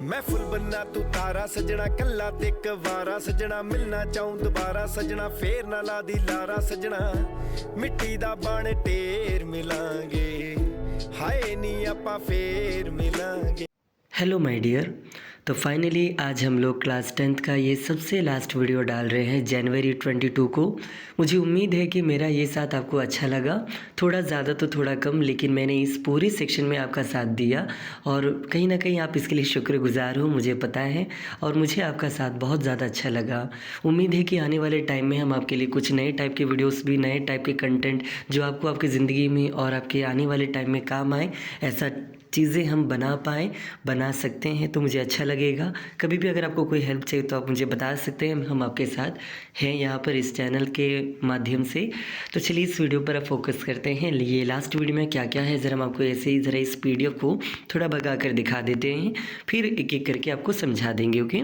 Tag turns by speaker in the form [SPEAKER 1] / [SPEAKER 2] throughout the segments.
[SPEAKER 1] मैं फुल बनना तू तारा सजना कल्ला ते कवारा सजना मिलना चाहूं दोबारा सजना फेर ना ला दी लारा सजना मिट्टी दा बन ढेर मिलांगे हाय नी आपां फेर मिलांगे।
[SPEAKER 2] Hello my dear. तो फाइनली आज हम लोग क्लास 10th का ये सबसे लास्ट वीडियो डाल रहे हैं जनवरी 22 को। मुझे उम्मीद है कि मेरा ये साथ आपको अच्छा लगा, थोड़ा ज़्यादा तो थोड़ा कम, लेकिन मैंने इस पूरे सेक्शन में आपका साथ दिया और कहीं ना कहीं आप इसके लिए शुक्रगुजार हो, मुझे पता है। और मुझे आपका साथ बहुत ज़्यादा अच्छा लगा। उम्मीद है कि आने वाले टाइम में हम आपके लिए कुछ नए टाइप के वीडियोस भी, नए टाइप के कंटेंट जो आपको आपकी ज़िंदगी में और आपके आने वाले टाइम में काम आए, ऐसा चीज़ें हम बना सकते हैं तो मुझे अच्छा लगेगा। कभी भी अगर आपको कोई हेल्प चाहिए तो आप मुझे बता सकते हैं, हम आपके साथ हैं यहाँ पर इस चैनल के माध्यम से। तो चलिए इस वीडियो पर अब फोकस करते हैं। ये लास्ट वीडियो में क्या क्या है ज़रा हम आपको ऐसे ही ज़रा इस पीडीएफ को थोड़ा भगा कर दिखा देते हैं, फिर एक एक करके आपको समझा देंगे। ओके,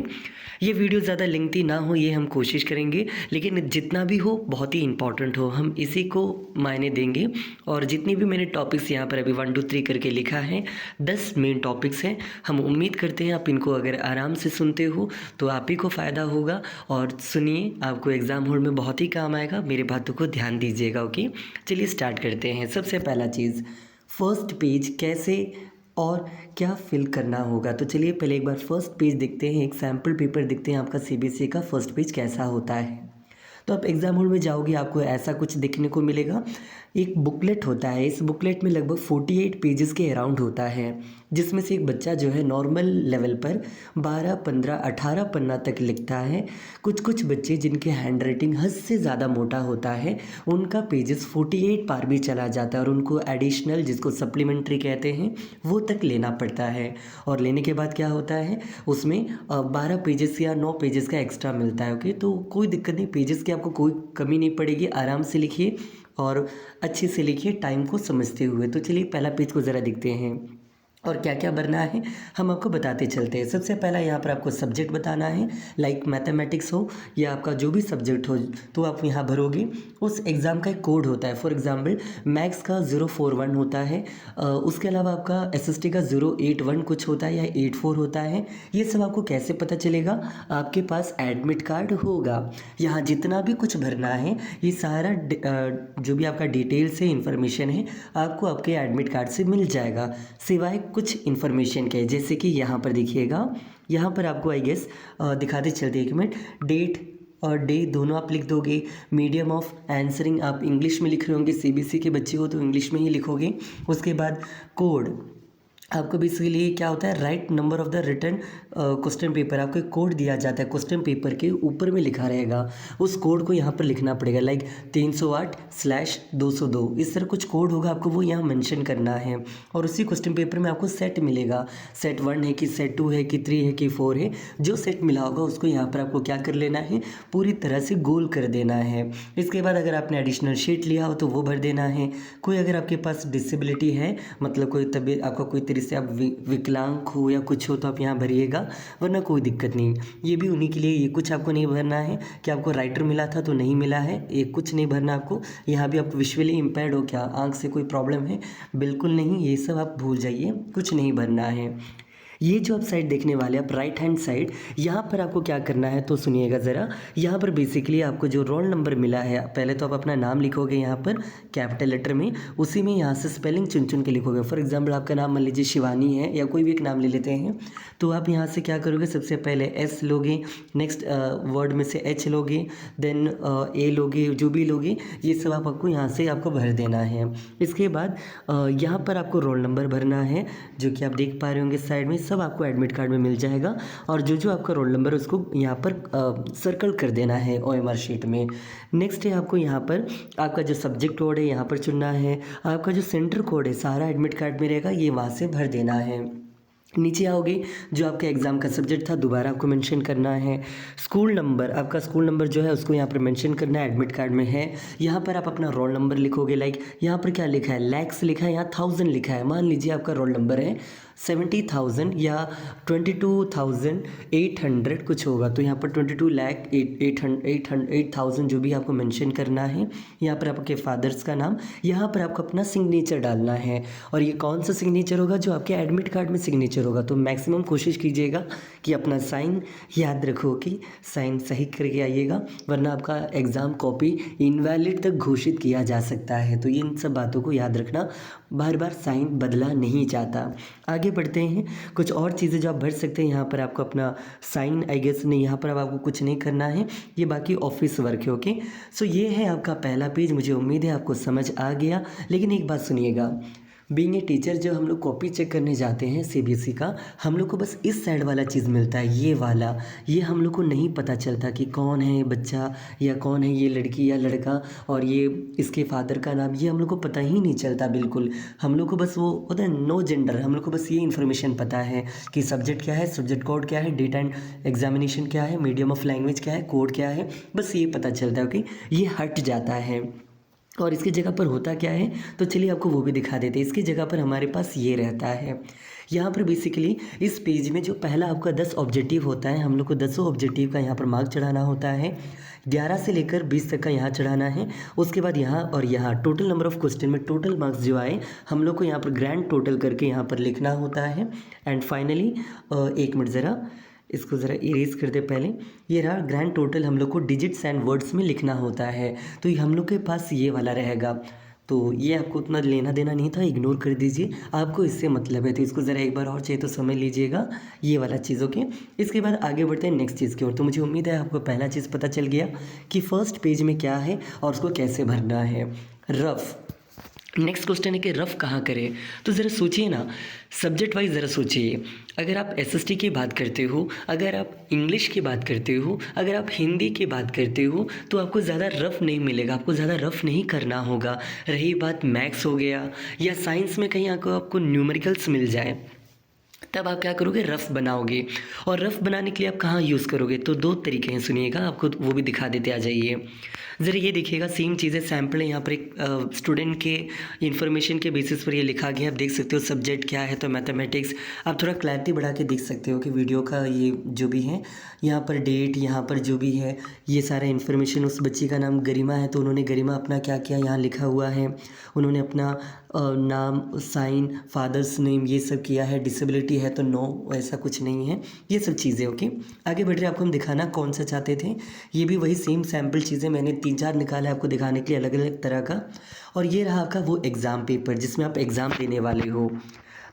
[SPEAKER 2] ये वीडियो ज़्यादा लेंथी ना हो ये हम कोशिश करेंगे, लेकिन जितना भी हो बहुत ही इंपॉर्टेंट हो हम इसी को मायने देंगे। और जितनी भी मैंने टॉपिक्स यहाँ पर अभी 1 2 3 करके लिखा है, 10 मेन टॉपिक्स हैं। हम उम्मीद करते हैं आप इनको अगर आराम से सुनते हो तो आप ही को फ़ायदा होगा। और सुनिए, आपको एग्ज़ाम हॉल में बहुत ही काम आएगा, मेरे बातों को ध्यान दीजिएगा। ओके, चलिए स्टार्ट करते हैं। सबसे पहला चीज़, फर्स्ट पेज कैसे और क्या फिल करना होगा। तो चलिए पहले एक बार फर्स्ट पेज देखते हैं, एक सैम्पल पेपर देखते हैं आपका सीबीएसई का फर्स्ट पेज कैसा होता है। तो आप एग्ज़ाम हॉल में जाओगे, आपको ऐसा कुछ देखने को मिलेगा। एक बुकलेट होता है, इस बुकलेट में लगभग 48 पेजेस के अराउंड होता है, जिसमें से एक बच्चा जो है नॉर्मल लेवल पर 12 15 18 पन्ना तक लिखता है। कुछ बच्चे जिनके हैंड राइटिंग हद से ज़्यादा मोटा होता है, उनका पेजेस 48 पार भी चला जाता है और उनको एडिशनल, जिसको सप्लीमेंट्री कहते हैं, वो तक लेना पड़ता है। और लेने के बाद क्या होता है, उसमें 12 पेजेस या 9 पेजेस का एक्स्ट्रा मिलता है। ओके, तो कोई दिक्कत नहीं, पेजेस की आपको कोई कमी नहीं पड़ेगी। आराम से लिखिए और अच्छे से लिखिए टाइम को समझते हुए। तो चलिए पहला पेज को ज़रा देखते हैं और क्या क्या भरना है हम आपको बताते चलते हैं। सबसे पहला यहाँ पर आपको सब्जेक्ट बताना है, लाइक मैथमेटिक्स हो या आपका जो भी सब्जेक्ट हो तो आप यहाँ भरोगे। उस एग्ज़ाम का एक कोड होता है, फॉर एग्जांपल मैथ्स का 041 होता है, उसके अलावा आपका एसएसटी का 081 कुछ होता है या 84 होता है। ये सब आपको कैसे पता चलेगा, आपके पास एडमिट कार्ड होगा। यहाँ जितना भी कुछ भरना है ये सारा जो भी आपका डिटेल्स है, इंफॉर्मेशन है, आपको आपके एडमिट कार्ड से मिल जाएगा, सिवाय कुछ इन्फॉर्मेशन के। जैसे कि यहाँ पर देखिएगा, यहाँ पर आपको आई गेस दिखाते चलते, एक मिनट, डेट और डे दोनों आप लिख दोगे। मीडियम ऑफ आंसरिंग आप इंग्लिश में लिख रहे होंगे, सीबीएसई के बच्चे हो तो इंग्लिश में ही लिखोगे। उसके बाद कोड, आपको बेसिकली क्या होता है, right number of the return question paper, आपको एक कोड दिया जाता है, क्वेश्चन पेपर के ऊपर में लिखा रहेगा, उस कोड को यहाँ पर लिखना पड़ेगा, लाइक 308/202, इस तरह कुछ कोड होगा, आपको वो यहाँ मेंशन करना है। और उसी क्वेश्चन पेपर में आपको सेट मिलेगा, सेट 1 है कि सेट 2 है कि 3 है कि 4 है, जो सेट मिला होगा उसको यहाँ पर आपको क्या कर लेना है, पूरी तरह से गोल कर देना है। इसके बाद अगर आपने एडिशनल शीट लिया हो तो वो भर देना है। कोई अगर आपके पास डिसेबिलिटी है, मतलब कोई तबीयत, आपका कोई से आप विकलांग हो या कुछ हो तो आप यहाँ भरिएगा, वरना कोई दिक्कत नहीं। ये भी उन्हीं के लिए, ये कुछ आपको नहीं भरना है कि आपको राइटर मिला था तो नहीं मिला है, ये कुछ नहीं भरना आपको। यहाँ भी आप विजुअली इम्पेयर्ड हो क्या, आंख से कोई प्रॉब्लम है, बिल्कुल नहीं, ये सब आप भूल जाइए, कुछ नहीं भरना है। ये जो आप साइड देखने वाले आप राइट हैंड साइड, यहाँ पर आपको क्या करना है तो सुनिएगा ज़रा। यहाँ पर बेसिकली आपको जो रोल नंबर मिला है, पहले तो आप अपना नाम लिखोगे यहाँ पर कैपिटल लेटर में, उसी में यहाँ से स्पेलिंग चुन के लिखोगे। फॉर एग्जांपल आपका नाम मान लीजिए शिवानी है या कोई भी एक नाम ले लेते हैं, तो आप यहाँ से क्या करोगे, सबसे पहले एस लोगे, नेक्स्ट वर्ड में से एच लोगे, देन ए लोगे, जो भी लोगे ये सब आपको यहाँ से आपको भर देना है। इसके बाद यहाँ पर आपको रोल नंबर भरना है, जो कि आप देख पा रहे होंगे साइड में, सब आपको एडमिट कार्ड में मिल जाएगा। और जो आपका रोल नंबर है उसको यहाँ पर सर्कल कर देना है ओएमआर शीट में। नेक्स्ट है आपको यहाँ पर आपका जो सब्जेक्ट कोड है यहाँ पर चुनना है, आपका जो सेंटर कोड है सारा एडमिट कार्ड में रहेगा, ये वहाँ से भर देना है। नीचे आओगे, जो आपका एग्ज़ाम का सब्जेक्ट था दोबारा आपको मेंशन करना है। स्कूल नंबर, आपका स्कूल नंबर जो है उसको यहाँ पर मेंशन करना है, एडमिट कार्ड में है। यहाँ पर आप अपना रोल नंबर लिखोगे, लाइक यहाँ पर क्या लिखा है, लैक्स लिखा है, यहाँ 1000 लिखा है। मान लीजिए आपका रोल नंबर है 70,000 या 22,800 कुछ होगा। तो यहाँ पर 22,800 जो भी आपको मेंशन करना है। यहाँ पर आपके फादर्स का नाम, यहाँ पर आपको अपना सिग्नेचर डालना है। और ये कौन सा सिग्नेचर होगा? जो आपके एडमिट कार्ड में सिग्नेचर होगा। तो मैक्सिमम कोशिश कीजिएगा कि अपना साइन याद रखो कि साइन सही करके आइएगा, वरना आपका एग्ज़ाम कॉपी इनवैलिड तक घोषित किया जा सकता है। तो इन सब बातों को याद रखना, बार बार साइन बदला नहीं जाता। आगे बढ़ते हैं, कुछ और चीज़ें जो आप भर सकते हैं। यहाँ पर आपको अपना साइन, आई गेस नहीं, यहाँ पर अब आपको कुछ नहीं करना है, ये बाकी ऑफिस वर्क है। ओके, सो ये है आपका पहला पेज। मुझे उम्मीद है आपको समझ आ गया। लेकिन एक बात सुनिएगा, बीइंग ए टीचर जब हम लोग कॉपी चेक करने जाते हैं सीबीएसई का, हम लोग को बस इस साइड वाला चीज़ मिलता है, ये वाला। ये हम लोग को नहीं पता चलता कि कौन है बच्चा या कौन है ये लड़की या लड़का, और ये इसके फादर का नाम, ये हम लोग को पता ही नहीं चलता बिल्कुल। हम लोग को बस वो होता है नो जेंडर, हम लोग को बस ये इन्फॉर्मेशन पता है कि सब्जेक्ट क्या है, सब्जेक्ट कोड क्या है, डेट एंड एग्जामिनेशन क्या है, मीडियम ऑफ लैंग्वेज क्या है, कोड क्या है, बस ये पता चलता है। ओके, ये हट जाता है। और इसकी जगह पर होता क्या है, तो चलिए आपको वो भी दिखा देते हैं। इसकी जगह पर हमारे पास ये रहता है। यहाँ पर बेसिकली इस पेज में जो पहला आपका 10 ऑब्जेक्टिव होता है, हम लोग को 10 ऑब्जेक्टिव का यहाँ पर मार्क चढ़ाना होता है। 11 से लेकर 20 तक का यहाँ चढ़ाना है। उसके बाद यहाँ और यहाँ टोटल नंबर ऑफ क्वेश्चन में टोटल मार्क्स जो आए हम लोग को यहाँ पर ग्रैंड टोटल करके यहाँ पर लिखना होता है। एंड फाइनली एक मिनट ज़रा इसको ज़रा इरेज कर दे पहले। ये रहा ग्रैंड टोटल, हम लोग को डिजिट्स एंड वर्ड्स में लिखना होता है। तो हम लोग के पास ये वाला रहेगा। तो ये आपको उतना लेना देना नहीं था, इग्नोर कर दीजिए, आपको इससे मतलब है। तो इसको ज़रा एक बार और चाहिए तो समझ लीजिएगा, ये वाला चीज़। ओके, इसके बाद आगे बढ़ते हैं नेक्स्ट चीज़ की ओर। तो मुझे उम्मीद है आपको पहला चीज़ पता चल गया कि फर्स्ट पेज में क्या है और उसको कैसे भरना है। रफ़, नेक्स्ट क्वेश्चन है कि रफ़ कहाँ करें। तो ज़रा सोचिए ना, सब्जेक्ट वाइज ज़रा सोचिए। अगर आप एसएसटी की बात करते हो, अगर आप इंग्लिश की बात करते हो, अगर आप हिंदी की बात करते हो, तो आपको ज़्यादा रफ़ नहीं मिलेगा, आपको ज़्यादा रफ़ नहीं करना होगा। रही बात मैथ्स हो गया या साइंस में कहीं आपको न्यूमेरिकल्स मिल जाए, तब आप क्या करोगे, रफ़ बनाओगे। और रफ़ बनाने के लिए आप कहाँ यूज़ करोगे? तो 2 तरीके हैं, सुनिएगा, आपको वो भी दिखा देते, आ जाइए ज़रा। ये देखिएगा, सेम चीज़ें सैम्पल है यहाँ पर एक स्टूडेंट के इन्फॉर्मेशन के बेसिस पर ये लिखा गया। आप देख सकते हो सब्जेक्ट क्या है, तो मैथमेटिक्स। आप थोड़ा क्लैरिटी बढ़ा के देख सकते हो कि वीडियो का ये जो भी है, यहाँ पर डेट, यहाँ पर जो भी है, ये सारा इन्फॉर्मेशन। उस बच्ची का नाम गरिमा है, तो उन्होंने गरिमा अपना क्या किया यहाँ लिखा हुआ है। उन्होंने अपना नाम, साइन, फादर्स नेम, ये सब किया है। डिसेबिलिटी है तो नो, ऐसा कुछ नहीं है, ये सब चीज़ें। ओके, आगे बढ़ रहे, आपको हम दिखाना कौन सा चाहते थे। ये भी वही सेम सैम्पल चीज़ें मैंने 3-4 निकाला है आपको दिखाने के लिए, अलग अलग तरह का। और ये रहा आपका वो एग्ज़ाम पेपर जिसमें आप एग्ज़ाम देने वाले हो।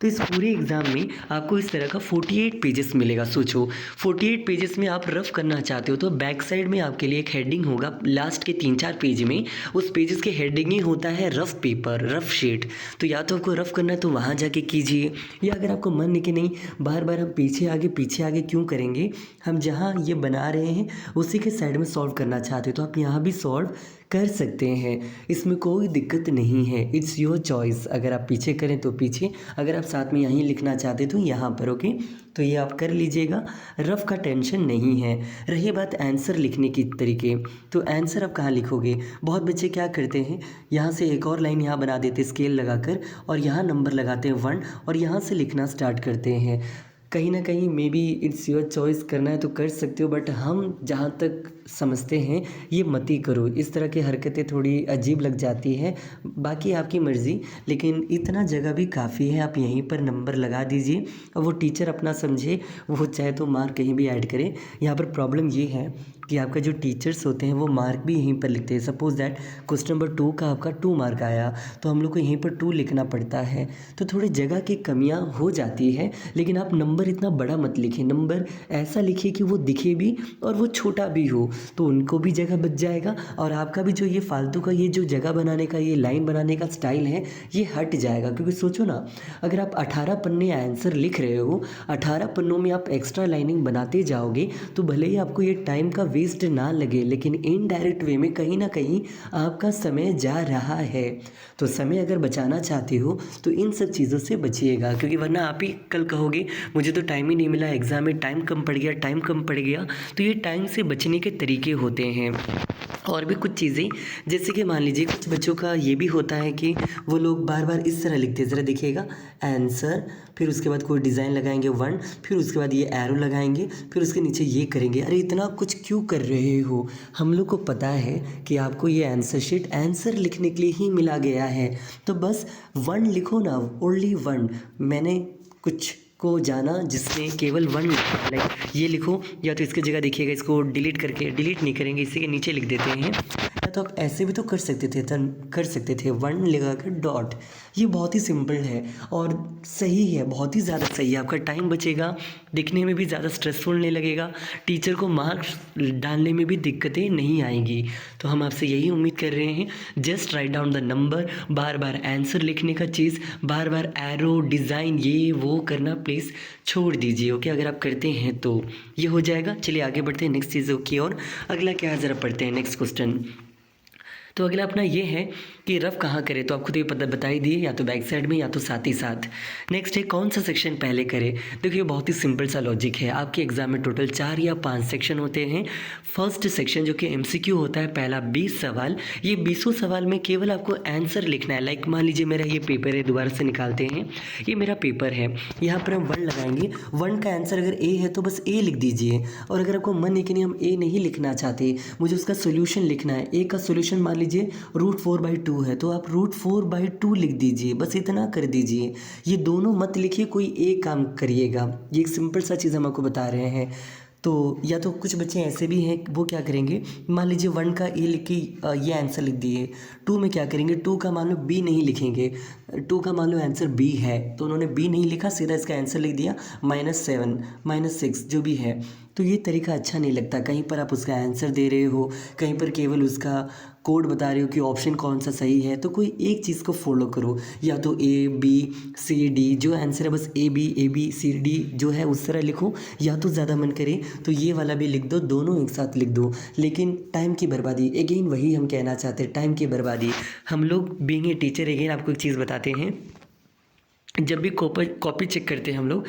[SPEAKER 2] तो इस पूरे एग्ज़ाम में आपको इस तरह का 48 पेजेस मिलेगा। सोचो 48 पेजेस में आप रफ़ करना चाहते हो, तो बैक साइड में आपके लिए एक हेडिंग होगा। लास्ट के 3-4 पेज में उस पेजेस के हेडिंग ही होता है रफ़ पेपर, रफ़ शीट। तो या तो आपको रफ़ करना है तो वहाँ जाके कीजिए, या अगर आपको मन नहीं कि नहीं बार बार हम पीछे आगे क्यों करेंगे, हम जहाँ ये बना रहे हैं उसी के साइड में सॉल्व करना चाहते हो तो आप यहाँ भी सॉल्व कर सकते हैं, इसमें कोई दिक्कत नहीं है। इट्स योर चॉइस, अगर आप पीछे करें तो पीछे, अगर आप साथ में यहीं लिखना चाहते तो यहाँ पर। ओके, तो ये आप कर लीजिएगा, रफ़ का टेंशन नहीं है। रही बात आंसर लिखने की तरीके, तो आंसर आप कहाँ लिखोगे? बहुत बच्चे क्या करते हैं, यहाँ से एक और लाइन यहाँ बना देते स्केल लगाकर, और यहाँ नंबर लगाते हैं 1 और यहाँ से लिखना स्टार्ट करते हैं। कहीं ना कहीं may be it's your choice, करना है तो कर सकते हो, बट हम जहाँ तक समझते हैं ये मत ही करो। इस तरह की हरकतें थोड़ी अजीब लग जाती है, बाकी आपकी मर्ज़ी, लेकिन इतना जगह भी काफ़ी है। आप यहीं पर नंबर लगा दीजिए और वो टीचर अपना समझे, वो चाहे तो मार्क कहीं भी ऐड करे। यहाँ पर प्रॉब्लम ये है कि आपका जो टीचर्स होते हैं वो मार्क भी यहीं पर लिखते हैं। सपोज़ दैट क्वेश्चन नंबर 2 का आपका 2 मार्क आया, तो हम लोग को यहीं पर 2 लिखना पड़ता है। तो थोड़ी जगह की कमियां हो जाती है, लेकिन आप नंबर इतना बड़ा मत लिखिए, नंबर ऐसा लिखिए कि वो दिखे भी और वो छोटा भी हो, तो उनको भी जगह बच जाएगा और आपका भी जो ये फालतू का ये जो जगह बनाने का, ये लाइन बनाने का स्टाइल है, ये हट जाएगा। क्योंकि सोचो ना, अगर आप 18 पन्ने आंसर लिख रहे हो, 18 पन्नों में आप एक्स्ट्रा लाइनिंग बनाते जाओगे, तो भले ही आपको ये टाइम का वेस्ट ना लगे, लेकिन इनडायरेक्ट वे में कहीं ना कहीं आपका समय जा रहा है। तो समय अगर बचाना चाहते हो तो इन सब चीज़ों से बचिएगा, क्योंकि वरना आप ही कल कहोगे मुझे तो टाइम ही नहीं मिला, एग्ज़ाम में टाइम कम पड़ गया। तो ये टाइम से बचने के तरीके होते हैं। और भी कुछ चीज़ें, जैसे कि मान लीजिए कुछ बच्चों का ये भी होता है कि वो लोग बार बार इस तरह लिखते हैं। ज़रा देखिएगा, आंसर, फिर उसके बाद कोई डिज़ाइन लगाएंगे 1, फिर उसके बाद ये एरो लगाएंगे, फिर उसके नीचे ये करेंगे। अरे इतना कुछ क्यों कर रहे हो? हम लोग को पता है कि आपको ये आंसर शीट आंसर लिखने के लिए ही मिला गया है, तो बस 1 लिखो ना, ओनली 1। मैंने कुछ को जाना जिसने केवल 1 लिखा, लाइक ये लिखो, या तो इसकी जगह देखिएगा, इसको डिलीट करके, डिलीट नहीं करेंगे, इसी के नीचे लिख देते हैं, या तो आप ऐसे भी तो कर सकते थे, 1 लगा कर डॉट। ये बहुत ही सिंपल है और सही है, बहुत ही ज़्यादा सही है। आपका टाइम बचेगा, दिखने में भी ज़्यादा स्ट्रेसफुल नहीं लगेगा, टीचर को मार्क्स डालने में भी दिक्कतें नहीं आएंगी। तो हम आपसे यही उम्मीद कर रहे हैं, just write down the number, bar bar answer लिखने का चीज़, बार बार एरो डिज़ाइन ये वो करना प्लीज़ छोड़ दीजिए। ओके, अगर आप करते हैं तो ये हो जाएगा। चलिए आगे बढ़ते हैं नेक्स्ट चीज़ों की और। अगला क्या है, ज़रा पढ़ते हैं नेक्स्ट क्वेश्चन। तो अगला अपना ये है कि रफ कहाँ करें, तो आपको तो ये पता बता ही दिए, या तो बैक साइड में या तो साथ ही साथ। नेक्स्ट है कौन सा सेक्शन पहले करें। देखिए बहुत ही सिंपल सा लॉजिक है। आपके एग्जाम में टोटल 4 या 5 सेक्शन होते हैं। फर्स्ट सेक्शन जो कि MCQ होता है, पहला 20 सवाल। ये 20 सवाल में केवल आपको आंसर लिखना है। लाइक मान लीजिए मेरा ये पेपर है, दोबारा से निकालते हैं, ये मेरा पेपर है, यहाँ पर हम 1 लगाएंगे। 1 का आंसर अगर A है तो बस A लिख दीजिए, और अगर आपको मन है कि नहीं हम A नहीं लिखना चाहते, मुझे उसका सोल्यूशन लिखना है, A का सोल्यूशन मान लीजिए √4/2 है, तो आप √4/2 लिख दीजिए, बस इतना कर दीजिए। ये दोनों मत लिखिए, कोई एक काम करिएगा। ये एक सिंपल सा चीज़ हम आपको बता रहे हैं। तो या तो कुछ बच्चे ऐसे भी हैं, वो क्या करेंगे, मान लीजिए 1 का A लिख के ये आंसर लिख दिए। 2 में क्या करेंगे, 2 का मान लो B नहीं लिखेंगे, 2 का मान लो आंसर B है, तो उन्होंने B नहीं लिखा, सीधा इसका आंसर लिख दिया -7 -6 जो भी है। तो ये तरीका अच्छा नहीं लगता। कहीं पर आप उसका आंसर दे रहे हो, कहीं पर केवल उसका कोड बता रहे हो कि ऑप्शन कौन सा सही है। तो कोई एक चीज़ को फॉलो करो, या तो ABCD जो आंसर है बस ABCD जो है उस तरह लिखो, या तो ज़्यादा मन करे तो ये वाला भी लिख दो, दोनों एक साथ लिख दो। लेकिन टाइम की बर्बादी, अगेन वही हम कहना चाहते हैं, टाइम की बर्बादी। हम लोग बीइंग ए टीचर, अगेन आपको एक चीज़ बताते हैं, जब भी कॉपी चेक करते हैं हम लोग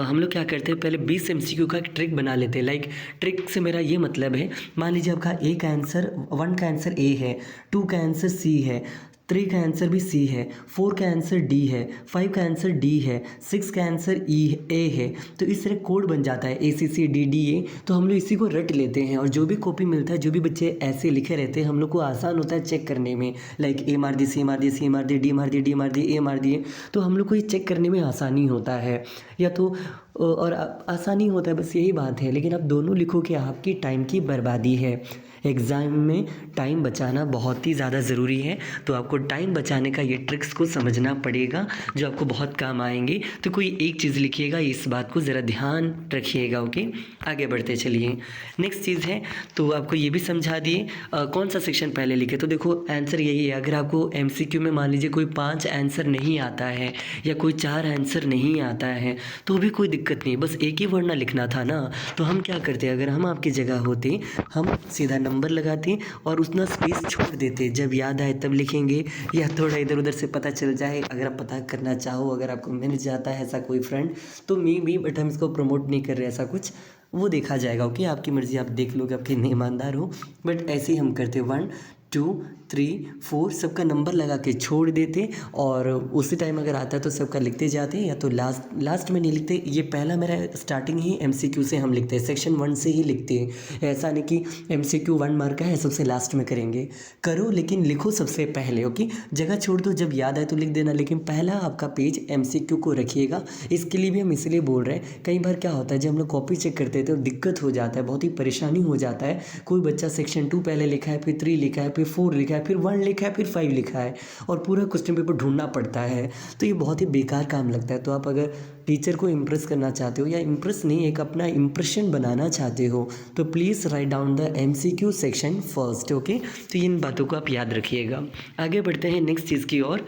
[SPEAKER 2] हम लोग क्या करते हैं, पहले 20 MCQ का एक ट्रिक बना लेते हैं। लाइक ट्रिक से मेरा ये मतलब है, मान लीजिए आपका 1 का आंसर A है, 2 का आंसर C है, 3 का आंसर भी C है, 4 का आंसर D है, 5 का आंसर D है, 6 का आंसर A है। तो इस तरह कोड बन जाता है ACCDDA। तो हम लोग इसी को रट लेते हैं, और जो भी कॉपी मिलता है, जो भी बच्चे ऐसे लिखे रहते हैं, हम लोग को आसान होता है चेक करने में। लाइक A मार दी, C मार दी, C मार दी, D मार दी, D मार दी, A मार दिए, तो हम लोग को ये चेक करने में आसानी होता है, या तो और आसानी होता है, बस यही बात है। लेकिन आप दोनों लिखो कि आपकी टाइम की बर्बादी है। एग्ज़ाम में टाइम बचाना बहुत ही ज़्यादा ज़रूरी है, तो आपको टाइम बचाने का ये ट्रिक्स को समझना पड़ेगा, जो आपको बहुत काम आएंगे। तो कोई एक चीज़ लिखिएगा, इस बात को ज़रा ध्यान रखिएगा। ओके, आगे बढ़ते चलिए। नेक्स्ट चीज़ है, तो आपको ये भी समझा दिए कौन सा सेक्शन पहले लिखे। तो देखो आंसर यही है, अगर आपको MCQ में मान लीजिए कोई 5 आंसर नहीं आता है, या कोई 4 आंसर नहीं आता है, तो भी कोई दिक्कत नहीं, बस एक ही वर्ड ना लिखना था ना। तो हम क्या करते, अगर हम आपकी जगह होते, हम सीधा नंबर लगाते और उसना स्पेस छोड़ देते, जब याद आए तब लिखेंगे, या थोड़ा इधर उधर से पता चल जाए। अगर आप पता करना चाहो, अगर आपको मिल जाता है ऐसा कोई फ्रेंड, तो बट हम इसको प्रमोट नहीं कर रहे, ऐसा कुछ वो देखा जाएगा। ओके, आपकी मर्ज़ी, आप देख लो कि आप कितने ईमानदार हो, बट ऐसे ही हम करते 1 2 3 4 सबका नंबर लगा के छोड़ देते, और उसी टाइम अगर आता है तो सबका लिखते जाते, या तो लास्ट में नहीं लिखते। ये पहला मेरा स्टार्टिंग ही MCQ से हम लिखते हैं, सेक्शन 1 से ही लिखते हैं। ऐसा नहीं कि MCQ 1 मार्क का है सबसे लास्ट में करेंगे, करो लेकिन लिखो सबसे पहले। ओके, जगह छोड़ दो, जब याद आए तो लिख देना, लेकिन पहला आपका पेज MCQ को रखिएगा। इसके लिए भी हम इसलिए बोल रहे हैं, कई बार क्या होता है, जब हम लोग कॉपी चेक करते हैं तो दिक्कत हो जाता है, बहुत ही परेशानी हो जाता है। कोई बच्चा सेक्शन 2 पहले लिखा है, फिर 3 लिखा है, फिर 4 लिखा है, फिर 1 लिखा है, फिर 5 लिखा है, और पूरा क्वेश्चन पेपर ढूंढना पड़ता है। तो ये बहुत ही बेकार काम लगता है। तो आप अगर टीचर को इम्प्रेस करना चाहते हो, या इम्प्रेस नहीं, एक अपना इम्प्रेशन बनाना चाहते हो, तो please write down the MCQ section first. Okay, तो इन बातों को आप याद रखिएगा। आगे बढ़ते हैं नेक्स्ट चीज़ की ओर।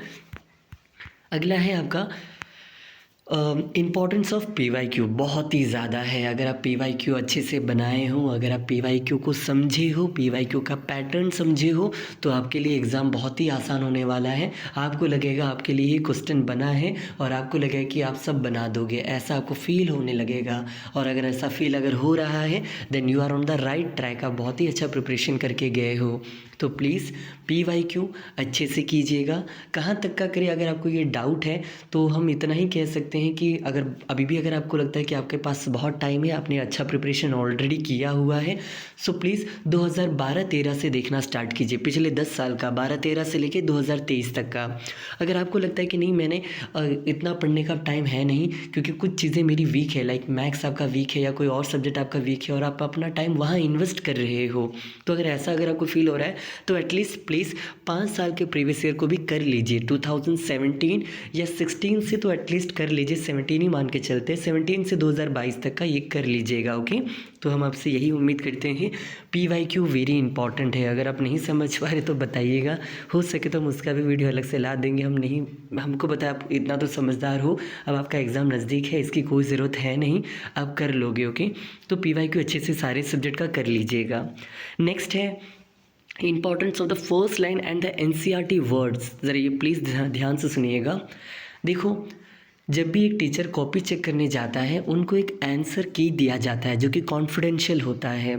[SPEAKER 2] अगला है आपका इम्पॉर्टेंस ऑफ PYQ बहुत ही ज़्यादा है। अगर आप PYQ अच्छे से बनाए हो, अगर आप PYQ को समझे हो, PYQ का पैटर्न समझे हो, तो आपके लिए एग्ज़ाम बहुत ही आसान होने वाला है। आपको लगेगा आपके लिए ही क्वेश्चन बना है और आपको लगेगा कि आप सब बना दोगे, ऐसा आपको फील होने लगेगा। और अगर ऐसा फील अगर हो रहा है then you are on the right track, आप बहुत ही अच्छा प्रिपरेशन करके गए हो। तो प्लीज़ PYQ अच्छे से कीजिएगा। कहाँ तक का करें, अगर आपको ये डाउट है तो हम इतना ही कह सकते हैं कि अगर अभी भी अगर आपको लगता है कि आपके पास बहुत टाइम है, आपने अच्छा प्रिपरेशन ऑलरेडी किया हुआ है, सो प्लीज़ 2012-13 से देखना स्टार्ट कीजिए, पिछले 10 साल का 12-13 से लेके 2023 तक का। अगर आपको लगता है कि नहीं मैंने इतना पढ़ने का टाइम है नहीं, क्योंकि कुछ चीज़ें मेरी वीक है, लाइक मैथ्स आपका वीक है या कोई और सब्जेक्ट आपका वीक है और आप अपना टाइम वहाँ इन्वेस्ट कर रहे हो, तो अगर ऐसा अगर आपको फील हो रहा है तो एटलीस्ट प्लीज़ 5 साल के प्रीवियस ईयर को भी कर लीजिए। 2017 या 16 से तो एटलीस्ट कर लीजिए, 17 ही मान के चलते हैं, 17 से 2022 तक का ये कर लीजिएगा। ओके, तो हम आपसे यही उम्मीद करते हैं। PYQ वेरी इंपॉर्टेंट है, अगर आप नहीं समझ पा रहे तो बताइएगा, हो सके तो हम उसका भी वीडियो अलग से ला देंगे। हम नहीं, हमको पता है आप इतना तो समझदार हो, अब आपका एग्ज़ाम नज़दीक है, इसकी कोई ज़रूरत है नहीं, आप कर लोगे। ओके, तो PYQ अच्छे से सारे सब्जेक्ट का कर लीजिएगा। नेक्स्ट है importance of the first line and the NCERT words. ज़रा ये प्लीज़ ध्यान से सुनिएगा। देखो, जब भी एक टीचर कॉपी चेक करने जाता है उनको एक आंसर की दिया जाता है जो कि कॉन्फिडेंशियल होता है,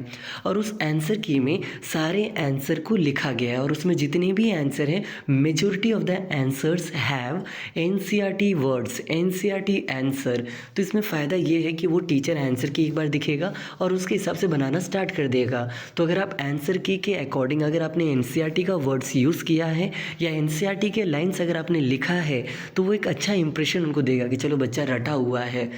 [SPEAKER 2] और उस आंसर की में सारे आंसर को लिखा गया है और उसमें जितने भी आंसर हैं majority of the answers have NCERT words, NCERT answer. तो इसमें फ़ायदा ये है कि वो टीचर आंसर की एक बार दिखेगा और उसके हिसाब से बनाना स्टार्ट कर देगा। तो अगर आप आंसर की के अकॉर्डिंग अगर आपने NCERT का वर्ड्स यूज़ किया है या NCERT के लाइन्स अगर आपने लिखा है तो वो एक अच्छा इंप्रेशन उनको देगा कि चलो बच्चा रटा हुआ है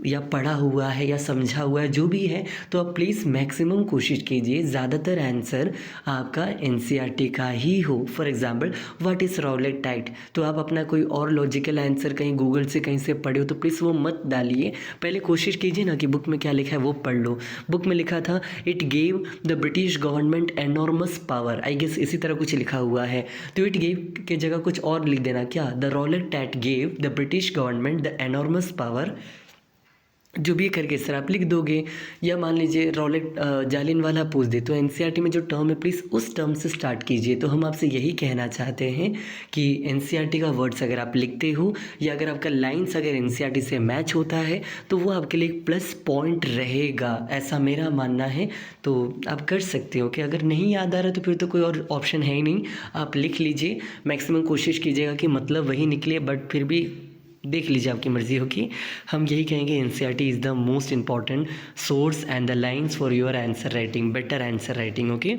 [SPEAKER 2] या पढ़ा हुआ है या समझा हुआ है, जो भी है। तो आप प्लीज़ मैक्सिमम कोशिश कीजिए ज़्यादातर आंसर आपका NCERT का ही हो। For example what is Rowlatt tight, तो आप अपना कोई और लॉजिकल आंसर कहीं गूगल से कहीं से पढ़े हो तो प्लीज़ वो मत डालिए, पहले कोशिश कीजिए ना कि बुक में क्या लिखा है वो पढ़ लो। बुक में लिखा था it gave the British government enormous power, I guess इसी तरह कुछ लिखा हुआ है, तो इट गेव के जगह कुछ और लिख देना, क्या the Rowlatt tight gave the British government the enormous power, जो भी करके सर आप लिख दोगे। या मान लीजिए रॉलेट जालिन वाला पूछ दे तो NCERT में जो टर्म है प्लीज़ उस टर्म से स्टार्ट कीजिए। तो हम आपसे यही कहना चाहते हैं कि NCERT का वर्ड्स अगर आप लिखते हो या अगर आपका लाइन्स अगर NCERT से मैच होता है तो वो आपके लिए एक प्लस पॉइंट रहेगा, ऐसा मेरा मानना है। तो आप कर सकते हो कि अगर नहीं याद आ रहा तो फिर तो कोई और ऑप्शन है ही नहीं, आप लिख लीजिए। मैक्सिमम कोशिश कीजिएगा कि मतलब वही निकले, बट फिर भी देख लीजिए आपकी मर्ज़ी होगी। हम यही कहेंगे NCERT is the most important source and the lines for your answer writing, better answer writing. Okay,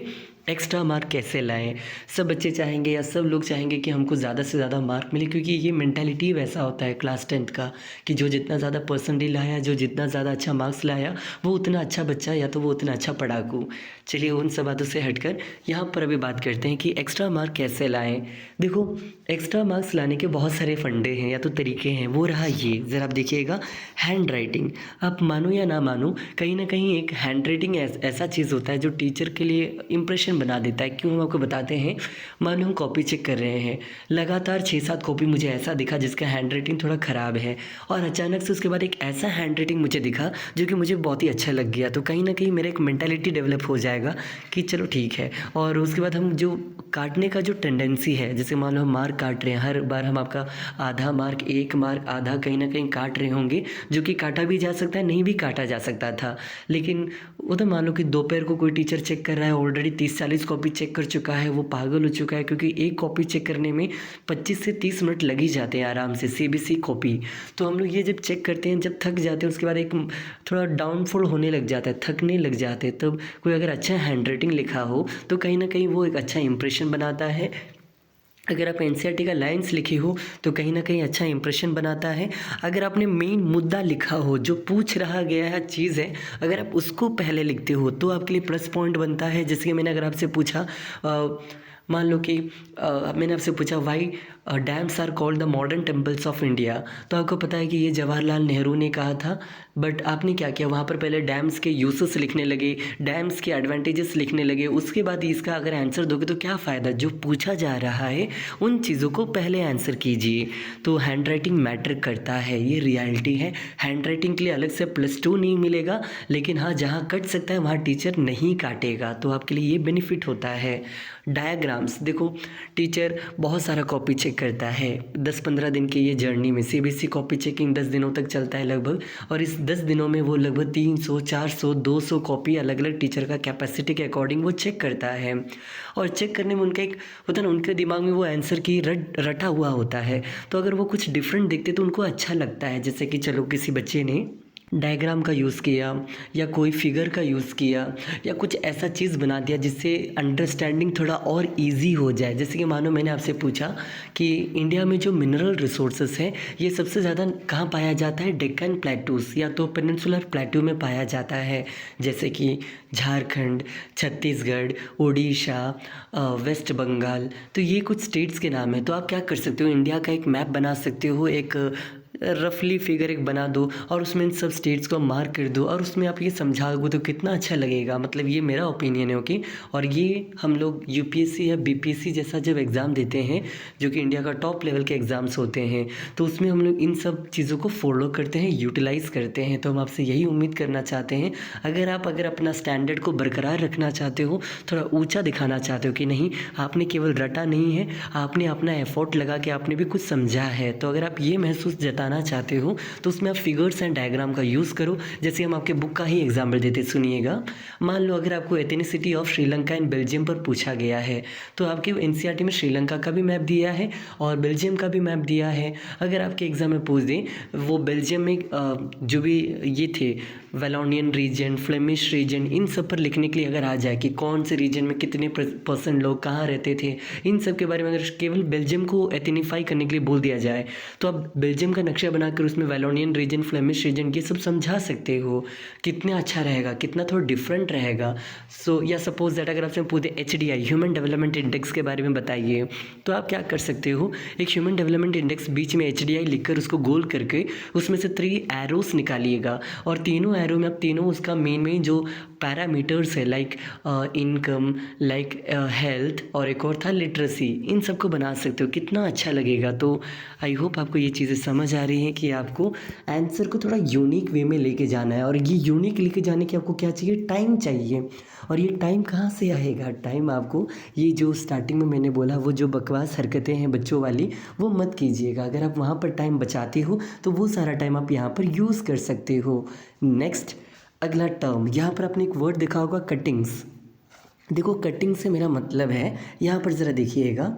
[SPEAKER 2] extra mark कैसे लाएं, सब बच्चे चाहेंगे या सब लोग चाहेंगे कि हमको ज़्यादा से ज़्यादा मार्क मिले, क्योंकि ये मेंटालिटी वैसा होता है क्लास 10th का कि जो जितना ज़्यादा परसेंटेज लाया, जो जितना ज़्यादा अच्छा मार्क्स लाया वो उतना अच्छा बच्चा या तो वो उतना अच्छा पढ़ाकू। चलिए उन सब बातों से हटकर यहाँ पर अभी बात करते हैं कि एक्स्ट्रा मार्क कैसे लाएं। देखो, एक्स्ट्रा मार्क्स लाने के बहुत सारे फंडे हैं या तो तरीके हैं। वो रहा ये, ज़रा आप देखिएगा, हैंड राइटिंग। आप मानो या ना मानो, कहीं ना कहीं एक हैंड राइटिंग ऐसा चीज़ होता है जो टीचर के लिए इंप्रेशन बना देता है। क्यों, हम आपको बताते हैं। मान लो हम कॉपी चेक कर रहे हैं, लगातार 6-7 कॉपी मुझे ऐसा दिखा जिसका हैंड राइटिंग थोड़ा ख़राब है, और अचानक से उसके बाद एक ऐसा हैंड राइटिंग मुझे दिखा जो कि मुझे बहुत ही अच्छा लग गया। तो कहीं ना कहीं मेरा एक मेंटालिटी डेवलप हो जाएगा कि चलो ठीक है। और उसके बाद हम जो काटने का जो टेंडेंसी है, जैसे मान लो हम मार्क काट रहे हैं, हर बार हम आपका आधा मार्क, 1 मार्क आधा कहीं ना कहीं काट रहे होंगे, जो कि काटा भी जा सकता है, नहीं भी काटा जा सकता था। लेकिन वो तो मान लो कि दोपहर को कोई टीचर चेक कर रहा है, ऑलरेडी 30-40 कॉपी चेक कर चुका है, वो पागल हो चुका है, क्योंकि एक कॉपी चेक करने में 25 से 30 मिनट लग ही जाते हैं आराम से, CBC कॉपी। तो हम लोग ये जब चेक करते हैं, जब थक जाते हैं, उसके बाद एक थोड़ा डाउनफॉल होने लग जाता है, थकने लग जाते हैं, तब कोई अगर अच्छा हैंड राइटिंग लिखा हो तो कहीं ना कहीं वो एक अच्छा इंप्रेशन बनाता है। अगर आप NCERT का लाइन्स लिखे हो तो कहीं ना कहीं अच्छा इंप्रेशन बनाता है। अगर आपने मेन मुद्दा लिखा हो, जो पूछ रहा गया है चीज़ है, अगर आप उसको पहले लिखते हो तो आपके लिए प्लस पॉइंट बनता है। जैसे कि मैंने अगर आपसे पूछा, मान लो कि मैंने आपसे पूछा why dams are called the modern temples of India, तो आपको पता है कि ये जवाहरलाल नेहरू ने कहा था, बट आपने क्या किया, वहाँ पर पहले डैम्स के यूसेस लिखने लगे, डैम्स के एडवांटेजेस लिखने लगे, उसके बाद इसका अगर आंसर दोगे तो क्या फ़ायदा। जो पूछा जा रहा है उन चीज़ों को पहले आंसर कीजिए। तो हैंड राइटिंग मैटर करता है, ये रियलिटी है। हैंड राइटिंग के लिए अलग से +2 नहीं मिलेगा, लेकिन हाँ जहाँ कट सकता है वहाँ टीचर नहीं काटेगा, तो आपके लिए ये बेनिफिट होता है। डायग्राम्स देखो, टीचर बहुत सारा कॉपी चेक करता है 10-15 दिन की ये जर्नी में। सीबीएसई कॉपी चेकिंग 10 दिनों तक चलता है लगभग, और इस 10 दिनों में वो लगभग 300, 400, 200 कॉपी अलग अलग टीचर का कैपेसिटी के अकॉर्डिंग वो चेक करता है। और चेक करने में उनका एक होता है ना, उनके दिमाग में वो आंसर की रटा हुआ होता है। तो अगर वो कुछ डिफरेंट देखते तो उनको अच्छा लगता है। जैसे कि चलो किसी बच्चे ने डायग्राम का यूज़ किया या कोई फिगर का यूज़ किया या कुछ ऐसा चीज़ बना दिया जिससे अंडरस्टैंडिंग थोड़ा और इजी हो जाए। जैसे कि मानो मैंने आपसे पूछा कि इंडिया में जो मिनरल रिसोर्सेस हैं ये सबसे ज़्यादा कहाँ पाया जाता है, डेक्कन प्लेटूस या तो पेनिनसुलर प्लेटू में पाया जाता है, जैसे कि झारखंड, छत्तीसगढ़, उड़ीसा, वेस्ट बंगाल। तो ये कुछ स्टेट्स के नाम हैं। तो आप क्या कर सकते हो, इंडिया का एक मैप बना सकते हो, एक रफली फिगर एक बना दो और उसमें इन सब स्टेट्स को मार्क कर दो और उसमें आप ये समझा दो तो कितना अच्छा लगेगा। मतलब ये मेरा ओपिनियन है, ओके। और ये हम लोग यूपीएससी या बीपीएससी जैसा जब एग्ज़ाम देते हैं, जो कि इंडिया का टॉप लेवल के एग्ज़ाम्स होते हैं, तो उसमें हम लोग इन सब चीज़ों को फॉलो करते हैं, यूटिलाइज़ करते हैं। तो हम आपसे यही उम्मीद करना चाहते हैं, अगर अपना स्टैंडर्ड को बरकरार रखना चाहते हो, थोड़ा ऊँचा दिखाना चाहते हो कि नहीं आपने केवल रटा नहीं है, आपने अपना एफर्ट लगा के आपने भी कुछ समझा है, तो अगर आप ये महसूस जताना चाहते हो तो उसमें आप फिगर्स एंड डायग्राम का यूज़ करो। जैसे हम आपके बुक का ही एग्जाम्पल देते, सुनिएगा। मान लो अगर आपको ethnicity of Sri Lanka and Belgium पर पूछा गया है, तो आपके एनसीईआरटी में श्रीलंका का भी मैप दिया है और बेल्जियम का भी मैप दिया है। अगर आपके एग्जाम में पूछ दें वो बेल्जियम में जो भी ये थे वैलोनियन रीजन, फ्लेमिश रीजन, इन सब पर लिखने के लिए अगर आ जाए कि कौन से रीजन में कितने % लोग कहाँ रहते थे, इन सब के बारे में अगर केवल बेल्जियम को एथेनिफाई करने के लिए बोल दिया जाए, तो आप बेल्जियम का नक्शा बनाकर उसमें वैलोनियन रीजन, फ्लेमिश रीजन ये सब समझा सकते हो। कितना अच्छा रहेगा, कितना थोड़ा डिफरेंट रहेगा। या सपोज दैट अगर आपसे पूछे HDI ह्यूमन डेवलपमेंट इंडेक्स के बारे में बताइए, तो आप क्या कर सकते हो, एक ह्यूमन डेवलपमेंट इंडेक्स बीच में HDI लिखकर उसको गोल करके उसमें से 3 एरोस निकालिएगा और तीनों एरो में आप तीनों उसका मेन जो पैरामीटर्स है लाइक इनकम, लाइक हेल्थ और एक और था लिटरेसी, इन सबको बना सकते हो। कितना अच्छा लगेगा। तो आई होप आपको ये चीज़ें समझ आ रही हैं कि आपको आंसर को थोड़ा यूनिक वे में लेके जाना है। और ये यूनिक लेके जाने के आपको क्या चाहिए, टाइम चाहिए। और ये टाइम कहाँ से आएगा, टाइम आपको ये जो स्टार्टिंग में मैंने बोला वो जो बकवास हरकतें हैं बच्चों वाली वो मत कीजिएगा। अगर आप वहाँ पर टाइम बचाते हो तो वो सारा टाइम आप यहाँ पर यूज़ कर सकते हो। नेक्स्ट अगला टर्म, यहाँ पर आपने एक वर्ड देखा होगा कटिंग्स। देखो कटिंग से मेरा मतलब है, यहाँ पर ज़रा देखिएगा,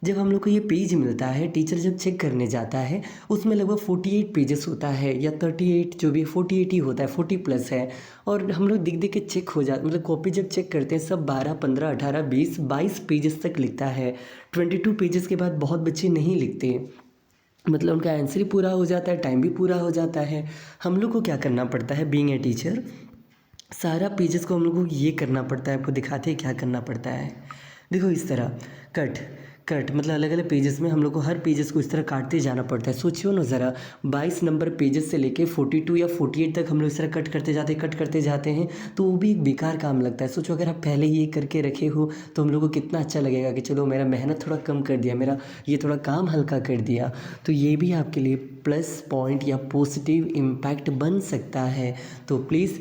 [SPEAKER 2] जब हम लोग को ये पेज मिलता है, टीचर जब चेक करने जाता है उसमें लगभग 48 पेजेस होता है या 38, जो भी 48 ही होता है, 40+ है। और हम लोग दिख के चेक हो जाते, मतलब कॉपी जब चेक करते हैं सब 12, 15, 18, 20, 22 पेजेस तक लिखता है। 22 पेजेस के बाद बहुत बच्चे नहीं लिखते, मतलब उनका आंसर ही पूरा हो जाता है, टाइम भी पूरा हो जाता है। हम लोग को क्या करना पड़ता है, बीइंग ए टीचर, सारा पेजेस को हम लोग को ये करना पड़ता है। आपको दिखाते हैं क्या करना पड़ता है। देखो इस तरह कट मतलब अलग अलग पेजेस में हम लोग को हर पेजेस को इस तरह काटते जाना पड़ता है। सोचियो ना ज़रा, 22 नंबर पेजेस से लेके 42 या 48 तक हम लोग इस तरह कट करते जाते हैं, तो वो भी एक बेकार काम लगता है। सोचो अगर आप पहले ये करके रखे हो तो हम लोग को कितना अच्छा लगेगा कि चलो मेरा मेहनत थोड़ा कम कर दिया, मेरा ये थोड़ा काम हल्का कर दिया। तो ये भी आपके लिए प्लस पॉइंट या पॉजिटिव इम्पैक्ट बन सकता है। तो प्लीज़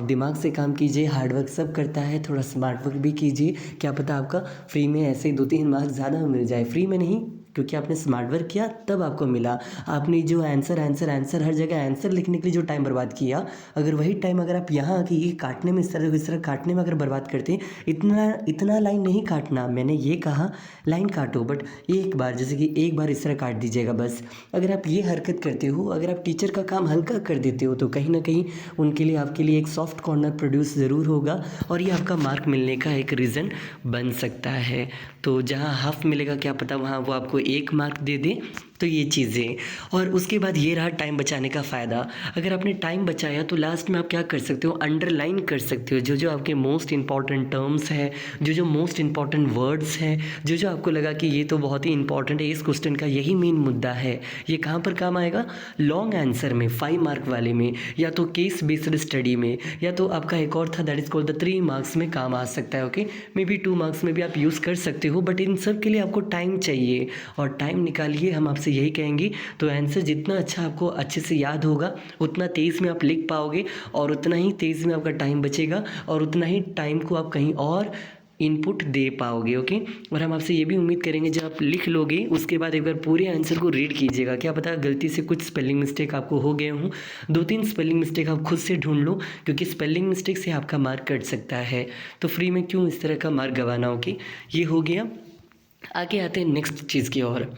[SPEAKER 2] दिमाग से काम कीजिए, हार्डवर्क सब करता है, थोड़ा स्मार्ट वर्क भी कीजिए। क्या पता आपका फ्री में ऐसे 2-3 मार्क्स ज़्यादा मिल जाए। फ्री में नहीं, क्योंकि आपने स्मार्ट वर्क किया तब आपको मिला। आपने जो आंसर हर जगह आंसर लिखने के लिए जो टाइम बर्बाद किया, अगर वही टाइम अगर आप यहाँ आके ये काटने में इस तरह काटने में अगर बर्बाद करते, इतना लाइन नहीं काटना, मैंने ये कहा लाइन काटो, बट एक बार, जैसे कि एक बार इस तरह काट दीजिएगा बस। अगर आप ये हरकत करते हो, अगर आप टीचर का काम हल्का कर देते हो, तो कहीं ना कहीं उनके लिए आपके लिए एक सॉफ्ट कॉर्नर प्रोड्यूस ज़रूर होगा और ये आपका मार्क मिलने का एक रीज़न बन सकता है। तो जहाँ हाफ मिलेगा क्या पता वहाँ वो आपको 1 मार्क दे दे। तो ये चीज़ें, और उसके बाद ये रहा टाइम बचाने का फ़ायदा। अगर आपने टाइम बचाया तो लास्ट में आप क्या कर सकते हो, अंडरलाइन कर सकते हो जो जो आपके मोस्ट इंपॉर्टेंट टर्म्स हैं, जो जो मोस्ट इंपॉर्टेंट वर्ड्स हैं, जो जो आपको लगा कि ये तो बहुत ही इंपॉर्टेंट है, इस क्वेश्चन का यही मेन मुद्दा है, ये कहाँ पर काम आएगा, लॉन्ग आंसर में 5 मार्क वाले में, या तो केस बेस्ड स्टडी में, या तो आपका एक और था that is called the 3 marks में काम आ सकता है। ओके, मे बी 2 मार्क्स में भी आप यूज़ कर सकते हो, बट इन सब के लिए आपको टाइम चाहिए, और टाइम निकालिए, हम आपसे यही कहेंगे। तो आंसर जितना अच्छा आपको अच्छे से याद होगा उतना तेज़ में आप लिख पाओगे, और उतना ही तेज़ में आपका टाइम बचेगा, और उतना ही टाइम को आप कहीं और इनपुट दे पाओगे। ओके, और हम आपसे ये भी उम्मीद करेंगे जब आप लिख लोगे उसके बाद एक बार पूरे आंसर को रीड कीजिएगा, क्या पता गलती से कुछ स्पेलिंग मिस्टेक आपको हो गए हों, 2-3 स्पेलिंग मिस्टेक आप खुद से ढूंढ लो, क्योंकि स्पेलिंग मिस्टेक से आपका मार्क कट सकता है, तो फ्री में क्यों इस तरह का मार्क गंवाना। ओके, ये हो गया। आगे आते हैं नेक्स्ट चीज़ की ओर।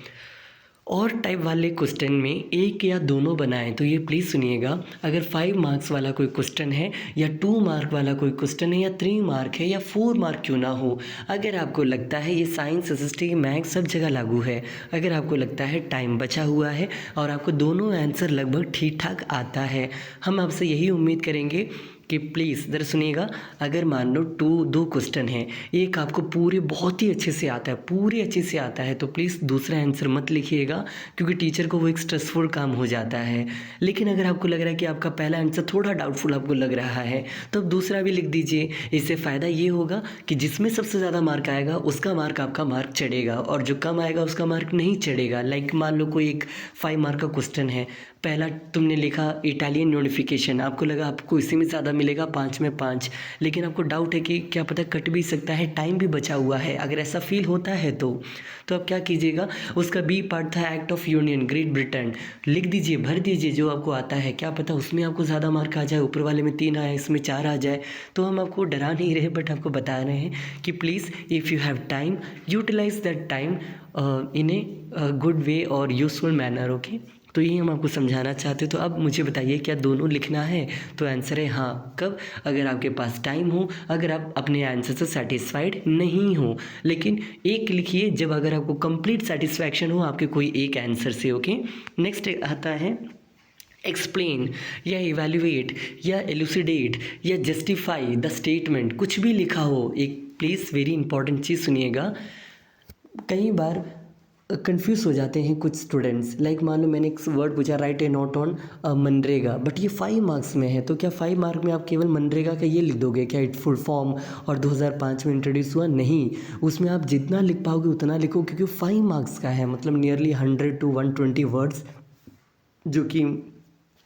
[SPEAKER 2] और टाइप वाले क्वेश्चन में एक या दोनों बनाएं, तो ये प्लीज़ सुनिएगा। अगर 5 मार्क्स वाला कोई क्वेश्चन है, या 2 मार्क वाला कोई क्वेश्चन है, या 3 मार्क है, या 4 मार्क क्यों ना हो, अगर आपको लगता है ये साइंस, एसएसटी, मैथ्स सब जगह लागू है, अगर आपको लगता है टाइम बचा हुआ है और आपको दोनों आंसर लगभग ठीक ठाक आता है, हम आपसे यही उम्मीद करेंगे कि प्लीज़ इधर सुनिएगा। अगर मान लो 2 क्वेश्चन हैं, एक आपको पूरे बहुत ही अच्छे से आता है, पूरे अच्छे से आता है, तो प्लीज़ दूसरा आंसर मत लिखिएगा, क्योंकि टीचर को वो एक स्ट्रेसफुल काम हो जाता है। लेकिन अगर आपको लग रहा है कि आपका पहला आंसर थोड़ा डाउटफुल आपको लग रहा है, तो दूसरा भी लिख दीजिए। इससे फ़ायदा ये होगा कि जिसमें सबसे ज़्यादा मार्क आएगा उसका मार्क आपका मार्क चढ़ेगा, और जो कम आएगा उसका मार्क नहीं चढ़ेगा। लाइक मान लो कोई एक 5 मार्क का क्वेश्चन है, पहला तुमने लिखा इटालियन यूनिफिकेशन, आपको लगा आपको इसी में ज़्यादा मिलेगा, 5 में 5, लेकिन आपको डाउट है कि क्या पता कट भी सकता है, टाइम भी बचा हुआ है। अगर ऐसा फील होता है तो आप क्या कीजिएगा, उसका बी पार्ट था act of union great Britain, लिख दीजिए, भर दीजिए जो आपको आता है, क्या पता उसमें आपको ज़्यादा मार्क आ जाए, ऊपर वाले में 3 आए, इसमें 4 आ जाए। तो हम आपको डरा नहीं रहे, बट आपको बता रहे हैं कि please if you have time utilize that time in a good way और यूजफुल मैनर। ओके, तो यही हम आपको समझाना चाहते हैं। तो अब मुझे बताइए क्या दोनों लिखना है, तो आंसर है हाँ। कब, अगर आपके पास टाइम हो, अगर आप अपने आंसर से सेटिस्फाइड नहीं हो, लेकिन एक लिखिए जब अगर आपको कंप्लीट सेटिस्फैक्शन हो आपके कोई एक आंसर से। ओके, नेक्स्ट आता है एक्सप्लेन, या इवैल्यूएट, या एलुसिडेट, या जस्टिफाई द स्टेटमेंट, कुछ भी लिखा हो। एक प्लीज़ वेरी इंपॉर्टेंट चीज़ सुनिएगा, कई बार कंफ्यूज हो जाते हैं कुछ स्टूडेंट्स। लाइक मान लो मैंने एक वर्ड पूछा, right A note on MNREGA, but ये 5 मार्क्स में है, तो क्या 5 मार्क में आप केवल मनरेगा का ये लिख दोगे क्या, इट फुल फॉर्म और 2005 में इंट्रोड्यूस हुआ? नहीं, उसमें आप जितना लिख पाओगे उतना लिखो, क्योंकि 5 मार्क्स का है, मतलब नियरली 100 to 120 वर्ड्स, जो कि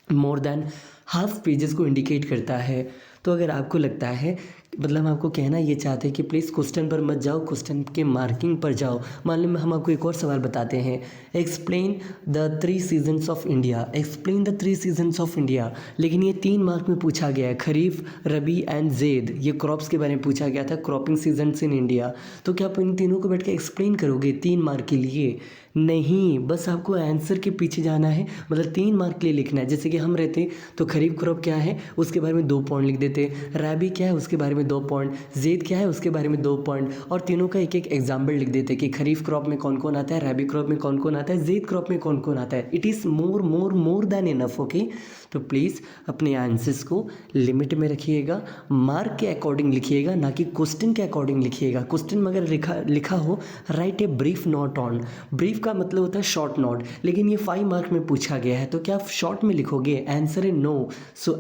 [SPEAKER 2] मोर देन हाफ पेजेस को इंडिकेट करता है। तो अगर आपको लगता है, मतलब आपको कहना ये चाहते हैं कि प्लीज़ क्वेश्चन पर मत जाओ, क्वेश्चन के मार्किंग पर जाओ। मान लो हम आपको एक और सवाल बताते हैं, explain the 3 seasons of India, explain the 3 seasons of India, लेकिन ये 3 मार्क में पूछा गया है, खरीफ, रबी एंड ज़ैद, ये क्रॉप्स के बारे में पूछा गया था, क्रॉपिंग सीजन्स इन इंडिया। तो क्या आप इन तीनों को बैठ के एक्सप्लेन करोगे 3 मार्क के लिए? नहीं, बस आपको आंसर के पीछे जाना है, मतलब 3 मार्क के लिए लिखना है। जैसे कि हम रहते तो खरीफ क्रॉप क्या है उसके बारे में 2 पॉइंट लिख देते, रबी क्या है उसके बारे में 2 पॉइंट, ज़ैद क्या है उसके बारे में 2 पॉइंट, और तीनों का एक एक एग्जाम्पल लिख देते कि खरीफ क्रॉप में कौन कौन आता है, रबी क्रॉप में कौन कौन आता है, ज़ैद क्रॉप में कौन कौन आता है। It is more than enough. Okay, तो प्लीज़ अपने आंसर्स को लिमिट में रखिएगा, मार्क के अकॉर्डिंग लिखिएगा, ना कि क्वेश्चन के अकॉर्डिंग लिखिएगा। क्वेश्चन में अगर लिखा हो right a brief note on, brief का मतलब होता है शॉर्ट नोट, लेकिन ये 5 मार्क में पूछा गया है, तो क्या आप शॉर्ट में लिखोगे? आंसर है no. So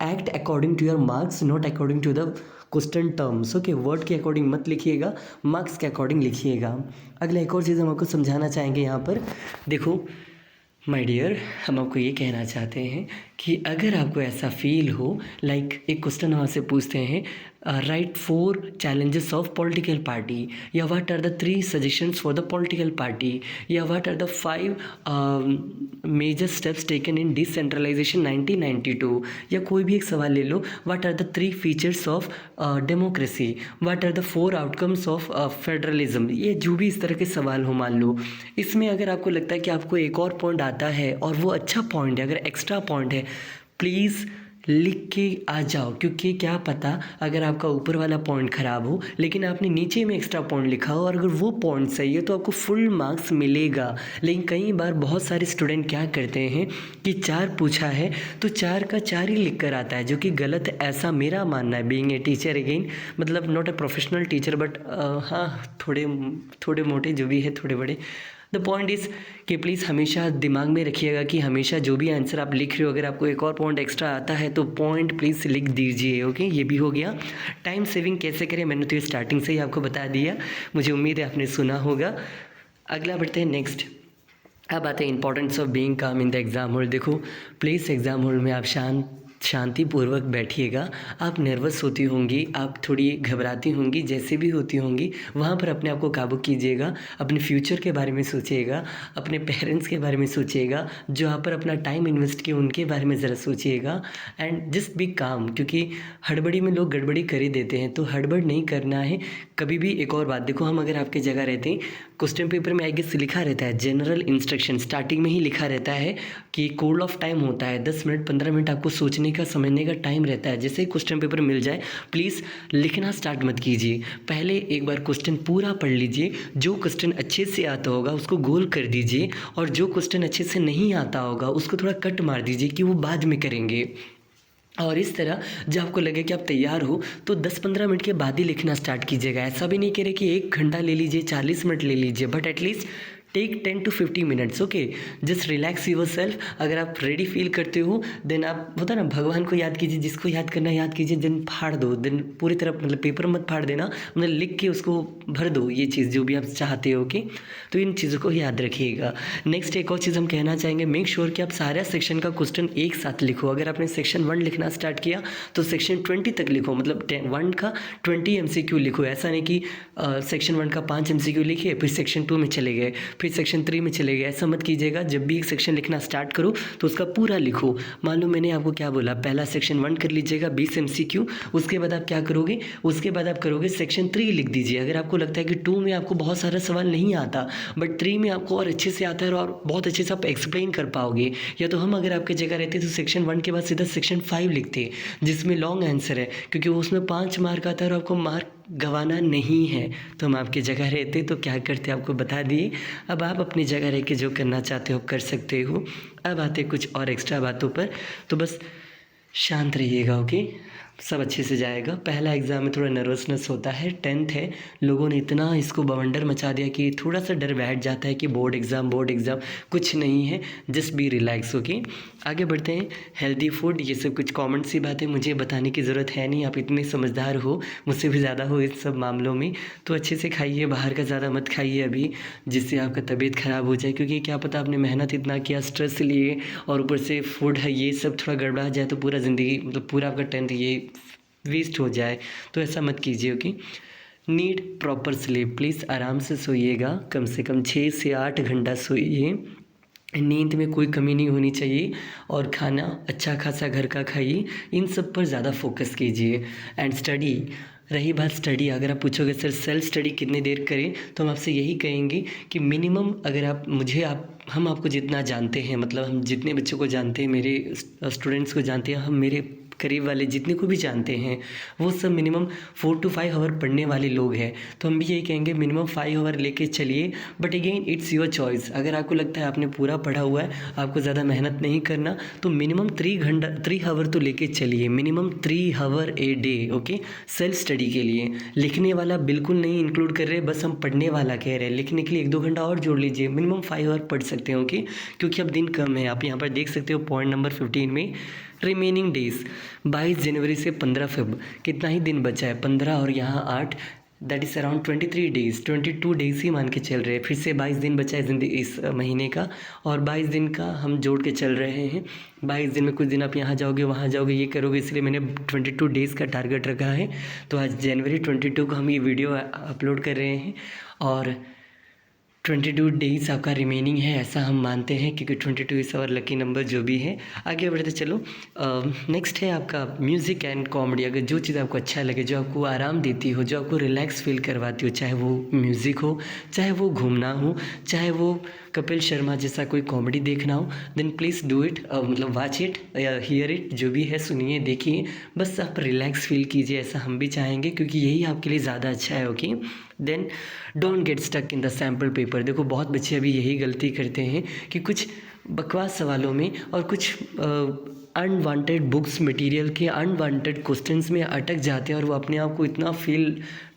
[SPEAKER 2] act according to your marks, not according to the question terms. Okay, word के अकॉर्डिंग मत लिखिएगा, मार्क्स के अकॉर्डिंग लिखिएगा। अगला एक और चीज़ हम आपको समझाना चाहेंगे यहाँ पर, देखो माय डियर, हम आपको ये कहना चाहते हैं कि अगर आपको ऐसा फील हो, लाइक एक क्वेश्चन हम आपसे पूछते हैं, right 4 challenges of political party, या what are the 3 suggestions for the political party, या what are the 5 major steps taken in decentralisation 1992, या कोई भी एक सवाल ले लो, what are the 3 features of democracy, what are the 4 outcomes of federalism, ये जो भी इस तरह के सवाल हो, मान लो इसमें अगर आपको लगता है कि आपको एक और पॉइंट आता है और वो अच्छा पॉइंट है, अगर एक्स्ट्रा पॉइंट है, प्लीज़ लिख के आ जाओ, क्योंकि क्या पता अगर आपका ऊपर वाला पॉइंट ख़राब हो लेकिन आपने नीचे में एक्स्ट्रा पॉइंट लिखा हो और अगर वो पॉइंट सही है तो आपको फुल मार्क्स मिलेगा। लेकिन कई बार बहुत सारे स्टूडेंट क्या करते हैं कि 4 पूछा है तो 4 का 4 ही लिख कर आता है, जो कि गलत है, ऐसा मेरा मानना है। बीइंग ए टीचर अगेन, मतलब not a professional teacher but हाँ थोड़े मोटे जो भी है थोड़े बड़े। द पॉइंट इज़ कि प्लीज़ हमेशा दिमाग में रखिएगा कि हमेशा जो भी आंसर आप लिख रहे हो अगर आपको एक और पॉइंट एक्स्ट्रा आता है तो पॉइंट प्लीज़ लिख दीजिए। ओके, ये भी हो गया। टाइम सेविंग कैसे करें मैंने तो ये स्टार्टिंग से ही आपको बता दिया, मुझे उम्मीद है आपने सुना होगा। अगला बढ़ते हैं नेक्स्ट। अब आते हैं इंपॉर्टेंस ऑफ बीइंग काम इन द एग्ज़ाम हॉल। देखो प्लीज़ एग्ज़ाम हॉल में आप शांतिपूर्वक बैठिएगा। आप नर्वस होती होंगी, आप थोड़ी घबराती होंगी, जैसे भी होती होंगी, वहाँ पर अपने आप को काबू कीजिएगा। अपने फ्यूचर के बारे में सोचिएगा, अपने पेरेंट्स के बारे में सोचिएगा, जो यहाँ पर अपना टाइम इन्वेस्ट किए उनके बारे में ज़रा सोचिएगा। एंड जस्ट बी काम, क्योंकि हड़बड़ी में लोग गड़बड़ी कर ही देते हैं, तो हड़बड़ नहीं करना है कभी भी। एक और बात देखो, हम अगर आपकी जगह रहते हैं, क्वेश्चन पेपर में आई गेस लिखा रहता है जनरल इंस्ट्रक्शन, स्टार्टिंग में ही लिखा रहता है कि कोल ऑफ टाइम होता है 10 मिनट 15 मिनट आपको सोचने का समझने का टाइम रहता है। जैसे ही क्वेश्चन पेपर मिल जाए प्लीज़ लिखना स्टार्ट मत कीजिए, पहले एक बार क्वेश्चन पूरा पढ़ लीजिए। जो क्वेश्चन अच्छे से आता होगा उसको गोल कर दीजिए, और जो क्वेश्चन अच्छे से नहीं आता होगा उसको थोड़ा कट मार दीजिए कि वो बाद में करेंगे। और इस तरह जब आपको लगे कि आप तैयार हो तो 10-15 मिनट के बाद ही लिखना स्टार्ट कीजिएगा। ऐसा भी नहीं कह रहे कि 1 घंटा ले लीजिए, 40 मिनट ले लीजिए, but at least take 10 to 50 minutes. Okay, just relax yourself. अगर आप रेडी फील करते हो देन आप, होता ना, भगवान को याद कीजिए, जिसको याद करना है याद कीजिए, देन फाड़ दो, देन पूरी तरह, मतलब पेपर मत फाड़ देना, मतलब लिख के उसको भर दो, ये चीज़ जो भी आप चाहते हो। ओके, तो इन चीज़ों को याद रखिएगा। नेक्स्ट एक और चीज़ हम कहना चाहेंगे, मेक श्योर कि आप सारा सेक्शन का क्वेश्चन एक साथ लिखो। अगर आपने सेक्शन 1 लिखना स्टार्ट किया तो सेक्शन 20 तक लिखो, मतलब 1 का 20 MCQ लिखो। ऐसा नहीं कि सेक्शन 1 का 5 MCQ लिखे फिर सेक्शन 2 में चले गए, फिर सेक्शन 3 में चले गए, ऐसा मत कीजिएगा। जब भी एक सेक्शन लिखना स्टार्ट करो तो उसका पूरा लिखो। मान लो मैंने आपको क्या बोला, पहला सेक्शन 1 कर लीजिएगा 20 MCQ, उसके बाद आप क्या करोगे, उसके बाद आप करोगे सेक्शन 3 लिख दीजिए। अगर आपको लगता है कि 2 में आपको बहुत सारा सवाल नहीं आता बट 3 में आपको और अच्छे से आता है और बहुत अच्छे से आप एक्सप्लेन कर पाओगे, या तो हम अगर आपके जगह रहते तो सेक्शन 1 के बाद सीधा सेक्शन 5 लिखते जिसमें लॉन्ग आंसर है, क्योंकि वो उसमें 5 मार्क आता है और आपको मार्क गंवाना नहीं है। तो हम आपकी जगह रहते तो क्या करते आपको बता दिए। अब आप अपनी जगह रह के जो करना चाहते हो कर सकते हो। अब आते कुछ और एक्स्ट्रा बातों पर, तो बस शांत रहिएगा। ओके, सब अच्छे से जाएगा। पहला एग्ज़ाम में थोड़ा नर्वसनेस होता है, 10th है, लोगों ने इतना इसको बवंडर मचा दिया कि थोड़ा सा डर बैठ जाता है कि बोर्ड एग्ज़ाम कुछ नहीं है, जस्ट बी रिलैक्स। ओके, आगे बढ़ते हैं। हेल्दी फूड, ये सब कुछ कॉमन सी बातें मुझे बताने की ज़रूरत है नहीं, आप इतने समझदार हो, मुझसे भी ज़्यादा हो इस सब मामलों में, तो अच्छे से खाइए, बाहर का ज़्यादा मत खाइए अभी, जिससे आपका तबीयत ख़राब हो जाए, क्योंकि क्या पता आपने मेहनत इतना किया, स्ट्रेस लिए, और ऊपर से फूड है ये सब थोड़ा गड़बड़ा जाए तो पूरा ज़िंदगी, मतलब पूरा आपका 10th ये वेस्ट हो जाए, तो ऐसा मत कीजिए। Okay, need proper sleep, please आराम से सोइएगा, कम से कम 6 से 8 घंटा सोइए, नींद में कोई कमी नहीं होनी चाहिए, और खाना अच्छा खासा घर का खाइए, इन सब पर ज़्यादा फोकस कीजिए। एंड स्टडी, रही बात स्टडी, अगर आप पूछोगे सर सेल्फ स्टडी कितनी देर करें, तो हम आपसे यही कहेंगे कि मिनिमम, अगर हम आपको जितना जानते हैं, मतलब हम जितने बच्चों को जानते हैं, मेरे स्टूडेंट्स को जानते हैं, हम मेरे करीब वाले जितने को भी जानते हैं, वो सब मिनिमम 4 to 5 आवर पढ़ने वाले लोग हैं। तो हम भी यही कहेंगे मिनिमम 5 आवर लेके चलिए, but again it's your choice. अगर आपको लगता है आपने पूरा पढ़ा हुआ है, आपको ज़्यादा मेहनत नहीं करना, तो मिनिमम 3 आवर तो लेके चलिए, minimum 3 hour a day. Okay, self study के लिए लिखने वाला बिल्कुल नहीं इंक्लूड कर रहे, बस हम पढ़ने वाला कह रहे हैं। लिखने के लिए 1-2 घंटा और जोड़ लीजिए, मिनिमम 5 आवर पढ़ सकते हैं। ओके, क्योंकि अब दिन कम है, आप यहाँ पर देख सकते हो पॉइंट नंबर 15 में, रिमेनिंग डेज 22 जनवरी से 15 फरवरी, कितना ही दिन बचा है, 15 और यहाँ 8, that is around 23 days, 22 days ही मान के चल रहे हैं। फिर से 22 दिन बचा है जिंदगी इस महीने का, और 22 दिन का हम जोड़ के चल रहे हैं। 22 दिन में कुछ दिन आप यहाँ जाओगे वहाँ जाओगे ये करोगे, इसलिए मैंने 22 डेज़ का टारगेट रखा है। तो आज जनवरी 22 को हम ये वीडियो अपलोड कर रहे हैं, और 22 डेज़ आपका रिमेनिंग है, ऐसा हम मानते हैं, क्योंकि 22 इज़ आवर लकी नंबर, जो भी है। आगे बढ़ते चलो। नेक्स्ट है आपका म्यूज़िक एंड कॉमेडी। अगर जो चीज़ आपको अच्छा लगे, जो आपको आराम देती हो, जो आपको रिलैक्स फील करवाती हो, चाहे वो म्यूज़िक हो, चाहे वो घूमना हो, चाहे वो कपिल शर्मा जैसा कोई कॉमेडी देखना हो देन प्लीज़ डू इट, मतलब वॉच इट या हियर इट, जो भी है सुनिए देखिए, बस आप रिलैक्स फील कीजिए, ऐसा हम भी चाहेंगे क्योंकि यही आपके लिए ज़्यादा अच्छा है। Okay, then don't get stuck in the sample paper. देखो बहुत बच्चे अभी यही गलती करते हैं कि कुछ बकवास सवालों में और कुछ अनवांटेड बुक्स मटेरियल के अनवांटेड क्वेश्चंस में अटक जाते हैं और वो अपने आप को इतना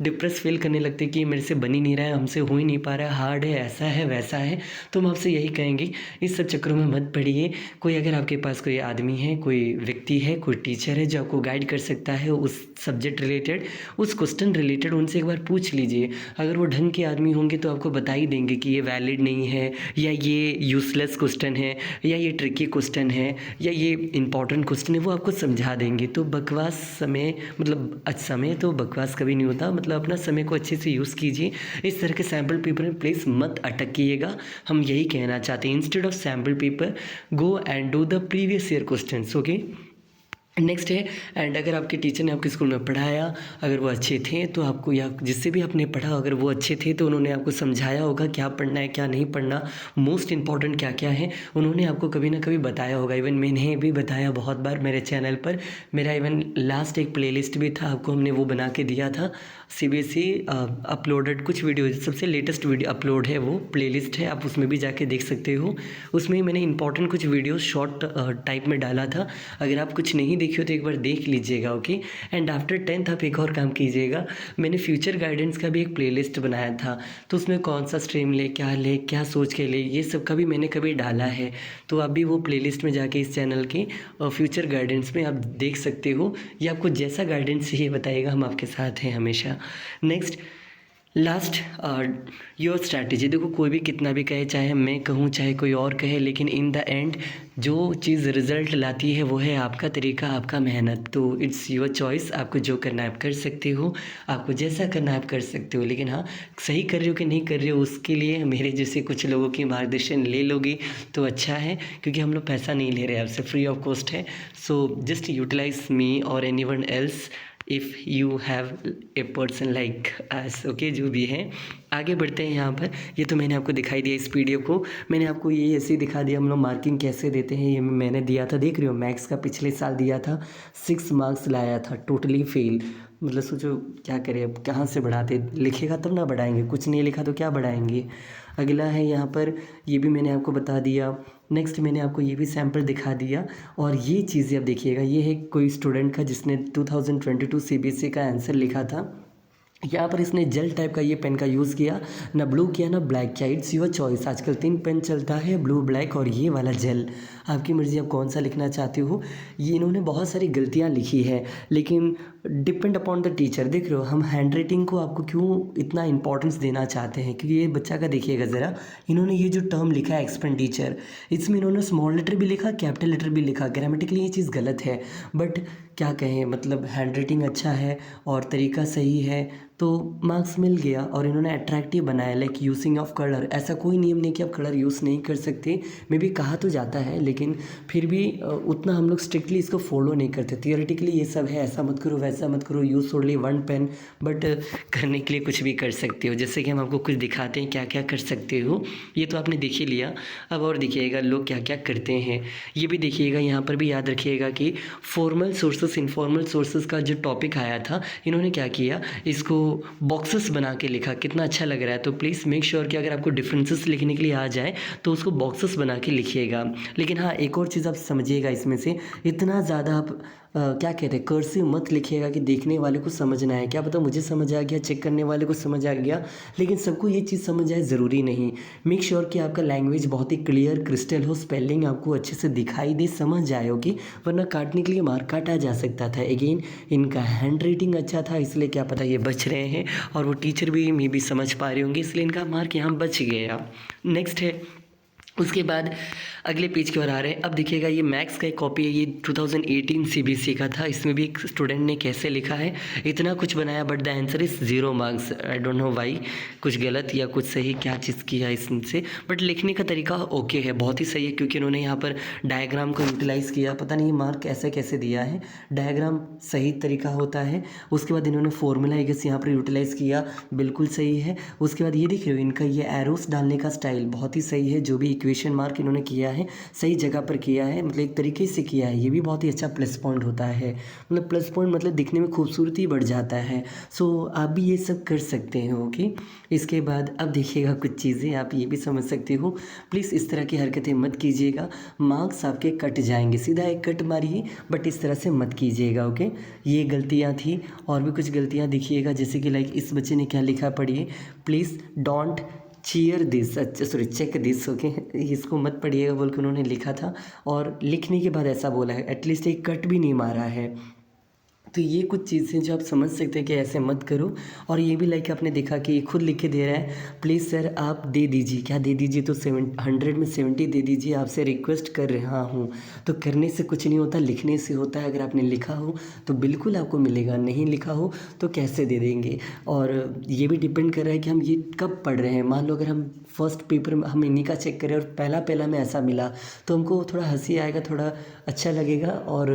[SPEAKER 2] डिप्रेस फील करने लगते हैं कि मेरे से बन ही नहीं रहा है, हमसे हो ही नहीं पा रहा है, हार्ड है, ऐसा है वैसा है। तो हम आपसे यही कहेंगे इस सब चक्करों में मत पड़िए। कोई अगर आपके पास कोई आदमी है, कोई व्यक्ति है, कोई टीचर है जो आपको गाइड कर सकता है उस सब्जेक्ट रिलेटेड, उस क्वेश्चन रिलेटेड, उनसे एक बार पूछ लीजिए। अगर वो ढंग के आदमी होंगे तो आपको बता ही देंगे कि ये वैलिड नहीं है, या ये यूज़लेस क्वेश्चन है, या ये ट्रिकी क्वेश्चन है, या ये इंपॉर्टेंट क्वेश्चन है, वो आपको समझा देंगे। तो बकवास समय मतलब समय तो बकवास कभी नहीं होता, मतलब अपना समय को अच्छे से यूज़ कीजिए। इस तरह के सैम्पल पेपर में प्लीज़ मत अटकिएगा, हम यही कहना चाहते हैं। Instead of sample paper go and do the previous year questions. Okay, next है, एंड अगर आपके टीचर ने आपके स्कूल में पढ़ाया, अगर वो अच्छे थे तो आपको, या जिससे भी आपने पढ़ा अगर वो अच्छे थे तो उन्होंने आपको समझाया होगा क्या पढ़ना है क्या नहीं पढ़ना, मोस्ट इंपॉर्टेंट क्या क्या है, उन्होंने आपको कभी ना कभी बताया होगा। इवन मैंने भी बताया बहुत बार मेरे चैनल पर, मेरा इवन लास्ट एक प्लेलिस्ट भी था, आपको हमने वो बना के दिया था, CBSE अपलोडेड कुछ वीडियो, सबसे लेटेस्ट वीडियो अपलोड है, वो प्लेलिस्ट है, आप उसमें भी जाके देख सकते हो। उसमें मैंने इंपॉर्टेंट कुछ वीडियो शॉर्ट टाइप में डाला था, अगर आप कुछ नहीं देखे हो तो एक बार देख लीजिएगा। ओके, एंड आफ्टर 10th आप एक और काम कीजिएगा, मैंने फ्यूचर गाइडेंस का भी एक प्लेलिस्ट बनाया था, तो उसमें कौन सा स्ट्रीम ले, क्या सोच के ले, ये सब का भी मैंने कभी डाला है, तो आप भी वो प्लेलिस्ट में जाके इस चैनल के फ्यूचर गाइडेंस में आप देख सकते हो। ये आपको जैसा गाइडेंस चाहिए बताइएगा, हम आपके साथ हैं हमेशा। Next last your strategy. देखो कोई भी कितना भी कहे, चाहे मैं कहूँ चाहे कोई और कहे, लेकिन इन द एंड जो चीज़ रिजल्ट लाती है वो है आपका तरीका, आपका मेहनत। तो इट्स योर चॉइस, आपको जो करना है आप कर सकते हो, आपको जैसा करना है आप कर सकते हो, लेकिन हाँ सही कर रहे हो कि नहीं कर रहे हो उसके लिए मेरे जैसे कुछ लोगों की मार्गदर्शन ले लोगे तो अच्छा है, क्योंकि हम लोग पैसा नहीं ले रहे आपसे, फ्री ऑफ कॉस्ट है। सो जस्ट यूटिलाइज मी और anyone else if you have a person like us. Okay, जो भी है आगे बढ़ते हैं यहाँ पर। ये तो मैंने आपको दिखाई दिया इस PDF को, मैंने आपको ये ऐसे ही दिखा दिया हम लोग मार्किंग कैसे देते हैं, ये मैंने दिया था, देख रहे हो मैथ्स का पिछले साल दिया था, 6 मार्क्स लाया था, टोटली फेल। मतलब सोचो क्या करें अब, कहाँ से बढ़ाते, लिखेगा तब ना बढ़ाएंगे, कुछ नहीं लिखा तो क्या बढ़ाएंगे। अगला है यहाँ पर, ये भी मैंने आपको बता दिया। नेक्स्ट मैंने आपको ये भी सैम्पल दिखा दिया, और ये चीज़ें आप देखिएगा, ये है कोई स्टूडेंट का जिसने 2022 CBSE का आंसर लिखा था। यहाँ पर इसने जेल टाइप का ये पेन का यूज़ किया, ना ब्लू किया ना ब्लैक किया, इट्स योर चॉइस। आजकल 3 पेन चलता है, ब्लू, ब्लैक और ये वाला जेल, आपकी मर्ज़ी आप कौन सा लिखना चाहते हो। ये इन्होंने बहुत सारी गलतियाँ लिखी है, लेकिन डिपेंड अपॉन द टीचर। देख रहे हो हम हैंड राइटिंग को आपको क्यों इतना इंपॉर्टेंस देना चाहते हैं, क्योंकि ये बच्चा का देखिएगा ज़रा, इन्होंने ये जो टर्म लिखा है एक्सपेंडिचर, इसमें इन्होंने स्मॉल लेटर भी लिखा, कैपिटल लेटर भी लिखा, ग्रामेटिकली ये चीज़ गलत है, बट क्या कहें, मतलब हैंड राइटिंग अच्छा है और तरीका सही है तो मार्क्स मिल गया। और इन्होंने अट्रैक्टिव बनाया, लाइक यूजिंग ऑफ कलर, ऐसा कोई नियम नहीं कि आप कलर यूज़ नहीं कर सकते, मे भी कहा तो जाता है, लेकिन फिर भी उतना हम लोग स्ट्रिक्टली इसको फॉलो नहीं करते। थियोरेटिकली ये सब है, ऐसा मत करो वैसा मत करो, यूज़ ओनली 1 पेन, बट करने के लिए कुछ भी कर सकते हो। जैसे कि हम आपको कुछ दिखाते हैं क्या क्या कर सकते हो, ये तो आपने देख ही लिया, अब और देखिएगा लोग क्या क्या करते हैं, ये भी देखिएगा। यहाँ पर भी याद रखिएगा कि फॉर्मल सोर्सेस इनफॉर्मल सोर्सेस का जो टॉपिक आया था, इन्होंने क्या किया, इसको बॉक्सेस बना के लिखा, कितना अच्छा लग रहा है। तो प्लीज़ मेक श्योर कि अगर आपको डिफरेंसेस लिखने के लिए आ जाए तो उसको बॉक्सेस बना के लिखिएगा। लेकिन हाँ एक और चीज़ आप समझिएगा इसमें से, इतना ज़्यादा आप क्या कहते हैं कर्सिव मत लिखिएगा कि देखने वाले को समझना है। क्या पता मुझे समझ आ गया, चेक करने वाले को समझ आ गया, लेकिन सबको ये चीज़ समझ आए ज़रूरी नहीं। मेक श्योर कि आपका लैंग्वेज बहुत ही क्लियर क्रिस्टल हो, स्पेलिंग आपको अच्छे से दिखाई दे, समझ आए होगी, वरना काटने के लिए मार काटा जा सकता था। अगेन इनका हैंड राइटिंग अच्छा था, इसलिए क्या पता ये बच रहे हैं, और वो टीचर भी मे भी समझ पा रहे होंगे, इसलिए इनका मार्क यहाँ बच गया। नेक्स्ट है उसके बाद अगले पेज की ओर आ रहे हैं। अब देखिएगा ये मैथ्स का एक कॉपी है, ये 2018 सीबीएसई का था। इसमें भी एक स्टूडेंट ने कैसे लिखा है, इतना कुछ बनाया but the answer is 0 marks. I don't know why, कुछ गलत या कुछ सही, क्या चीज़ किया इससे, बट लिखने का तरीका ओके है, बहुत ही सही है, क्योंकि इन्होंने यहाँ पर डायग्राम को यूटिलाइज़ किया। पता नहीं ये मार्क ऐसे कैसे दिया है, डायग्राम सही तरीका होता है। उसके बाद इन्होंने फॉर्मूला आई गेस यहाँ पर यूटिलाइज़ किया, बिल्कुल सही है। उसके बाद ये देख रहे हो इनका ये एरोस डालने का स्टाइल बहुत ही सही है, जो भी इक्वेशन मार्क इन्होंने किया है सही जगह पर किया है, मतलब एक तरीके से किया है, ये भी बहुत ही अच्छा प्लस पॉइंट होता है। मतलब प्लस पॉइंट मतलब दिखने में खूबसूरती बढ़ जाता है। सो आप भी ये सब कर सकते हैं। ओके, इसके बाद अब देखिएगा कुछ चीज़ें आप ये भी समझ सकते हो। प्लीज़ इस तरह की हरकतें मत कीजिएगा, मार्क्स आपके कट जाएंगे। सीधा एक कट मारिए, बट इस तरह से मत कीजिएगा। ओके, ये गलतियाँ थी। और भी कुछ गलतियाँ देखिएगा, जैसे कि लाइक इस बच्चे ने क्या लिखा पढ़िए, प्लीज़ डोंट चीयर दिस, अच्छा सॉरी चेक दिस। ओके, इसको मत पढ़िएगा बोल के उन्होंने लिखा था, और लिखने के बाद ऐसा बोला है, एटलीस्ट एक कट भी नहीं मारा है। तो ये कुछ चीज़ें जो आप समझ सकते हैं कि ऐसे मत करो। और ये भी लाइक आपने देखा कि खुद लिख के दे रहा है, प्लीज़ सर आप दे दीजिए, क्या दे दीजिए, तो 100 में 70 दे दीजिए, आपसे रिक्वेस्ट कर रहा हूँ। तो करने से कुछ नहीं होता, लिखने से होता है। अगर आपने लिखा हो तो बिल्कुल आपको मिलेगा, नहीं लिखा हो तो कैसे दे देंगे। और ये भी डिपेंड कर रहा है कि हम ये कब पढ़ रहे हैं। मान लो अगर हम फर्स्ट पेपर में हम इन्हीं का चेक करें और पहला में ऐसा मिला, तो हमको थोड़ा हंसी आएगा, थोड़ा अच्छा लगेगा, और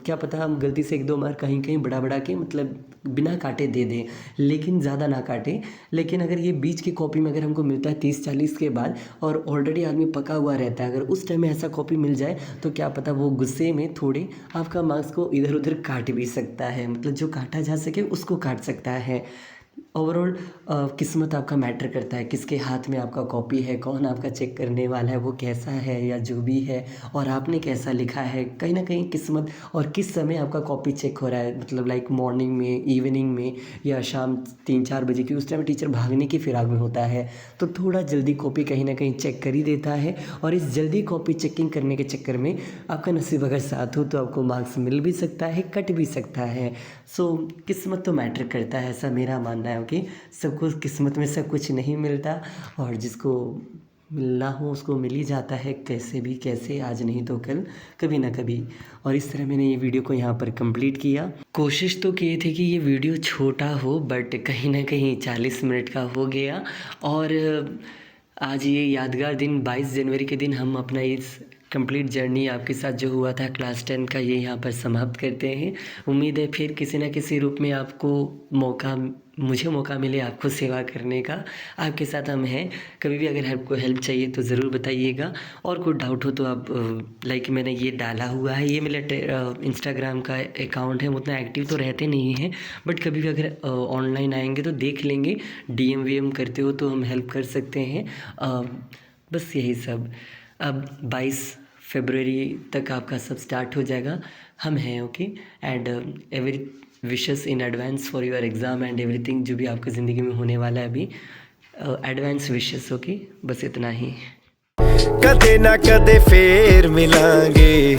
[SPEAKER 2] क्या पता हम गलती से 1-2 मार्क कहीं बढ़ा के मतलब बिना काटे दे दें, लेकिन ज़्यादा ना काटें। लेकिन अगर ये बीच की कॉपी में अगर हमको मिलता है 30-40 के बाद, और ऑलरेडी आदमी पका हुआ रहता है, अगर उस टाइम में ऐसा कॉपी मिल जाए, तो क्या पता वो गुस्से में थोड़े आपका मार्क्स को इधर उधर काट भी सकता है। मतलब जो काटा जा सके उसको काट सकता है। ओवरऑल किस्मत आपका मैटर करता है, किसके हाथ में आपका कॉपी है, कौन आपका चेक करने वाला है, वो कैसा है या जो भी है, और आपने कैसा लिखा है। कहीं ना कहीं किस्मत, और किस समय आपका कॉपी चेक हो रहा है, मतलब लाइक मॉर्निंग में, इवनिंग में, या शाम 3-4 बजे की, उस टाइम टीचर भागने की फिराक में होता है, तो थोड़ा जल्दी कॉपी कहीं ना कहीं चेक कर ही देता है। और इस जल्दी कॉपी चेकिंग करने के चक्कर में आपका नसीब अगर साथ हो तो आपको मार्क्स मिल भी सकता है, कट भी सकता है। सो किस्मत तो मैटर करता है, ऐसा मेरा मानना है। ओके, सबको किस्मत में सब कुछ नहीं मिलता, और जिसको मिलना हो उसको मिल ही जाता है, कैसे भी कैसे, आज नहीं तो कल, कभी ना कभी। और इस तरह मैंने ये वीडियो को यहाँ पर कंप्लीट किया। कोशिश तो की थी कि ये वीडियो छोटा हो, बट कहीं ना कहीं 40 मिनट का हो गया। और आज ये यादगार दिन 22 जनवरी के दिन हम अपना इस कंप्लीट जर्नी आपके साथ जो हुआ था क्लास 10 का, ये यहाँ पर समाप्त करते हैं। उम्मीद है फिर किसी न किसी रूप में मुझे मौका मिले आपको सेवा करने का। आपके साथ हम हैं, कभी भी अगर आपको हेल्प चाहिए तो ज़रूर बताइएगा। और कोई डाउट हो तो आप लाइक मैंने ये डाला हुआ है, ये मेरा इंस्टाग्राम का अकाउंट है। हम उतना एक्टिव तो रहते नहीं हैं, बट कभी भी अगर ऑनलाइन आएंगे तो देख लेंगे, DM VM करते हो तो हम हेल्प कर सकते हैं। बस यही सब। अब 22 फरवरी तक आपका सब स्टार्ट हो जाएगा, हम हैं। Okay, and every wishes in advance for your exam and everything, जो भी आपकी ज़िंदगी में होने वाला है अभी, एडवांस विशेस। ओके, बस इतना ही।
[SPEAKER 1] कदे ना कदे फेर मिलांगे,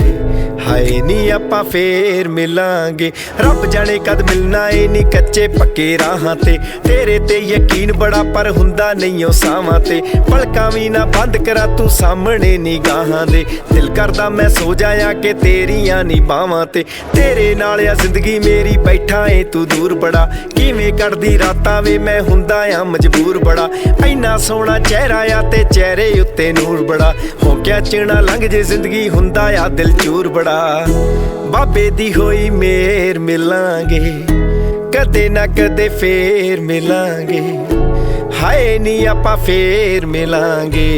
[SPEAKER 1] हाय नी आपां फेर मिलांगे। रब जाने कद मिलना ए नी कच्चे पक्के राहां ते, तेरे ते यकीन बड़ा पर हुंदा नहीं ओ सावां ते। पलकां वी ना बंद करा तू सामने निगाहां दे, दिल करदा मैं सो जाया कि तेरियां नी बावां ते। तेरे नाल आ जिंदगी मेरी, बैठा ए तू दूर बड़ा, किवें कटदी रातां वे मैं हुंदा आ मजबूर बड़ा। इन्ना सोहना चेहरा आ ते चेहरे उत्ते नूर बड़ा, हो क्या चिना लंघ जे जिंदगी हुंदा आ दिल चूर बड़ा। बाबे दी होई मेर मिलांगे, कदे ना कदे फेर मिलांगे। हाय नी आपां फेर मिलांगे,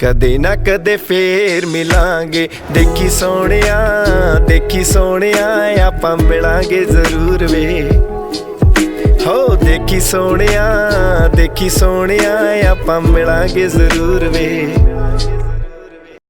[SPEAKER 1] कदे ना कदे फेर मिलांगे। देखी सोहणिया आपां मिलांगे जरूर वे। हो देखी सोहणिया आपां मिलांगे जरूर वे।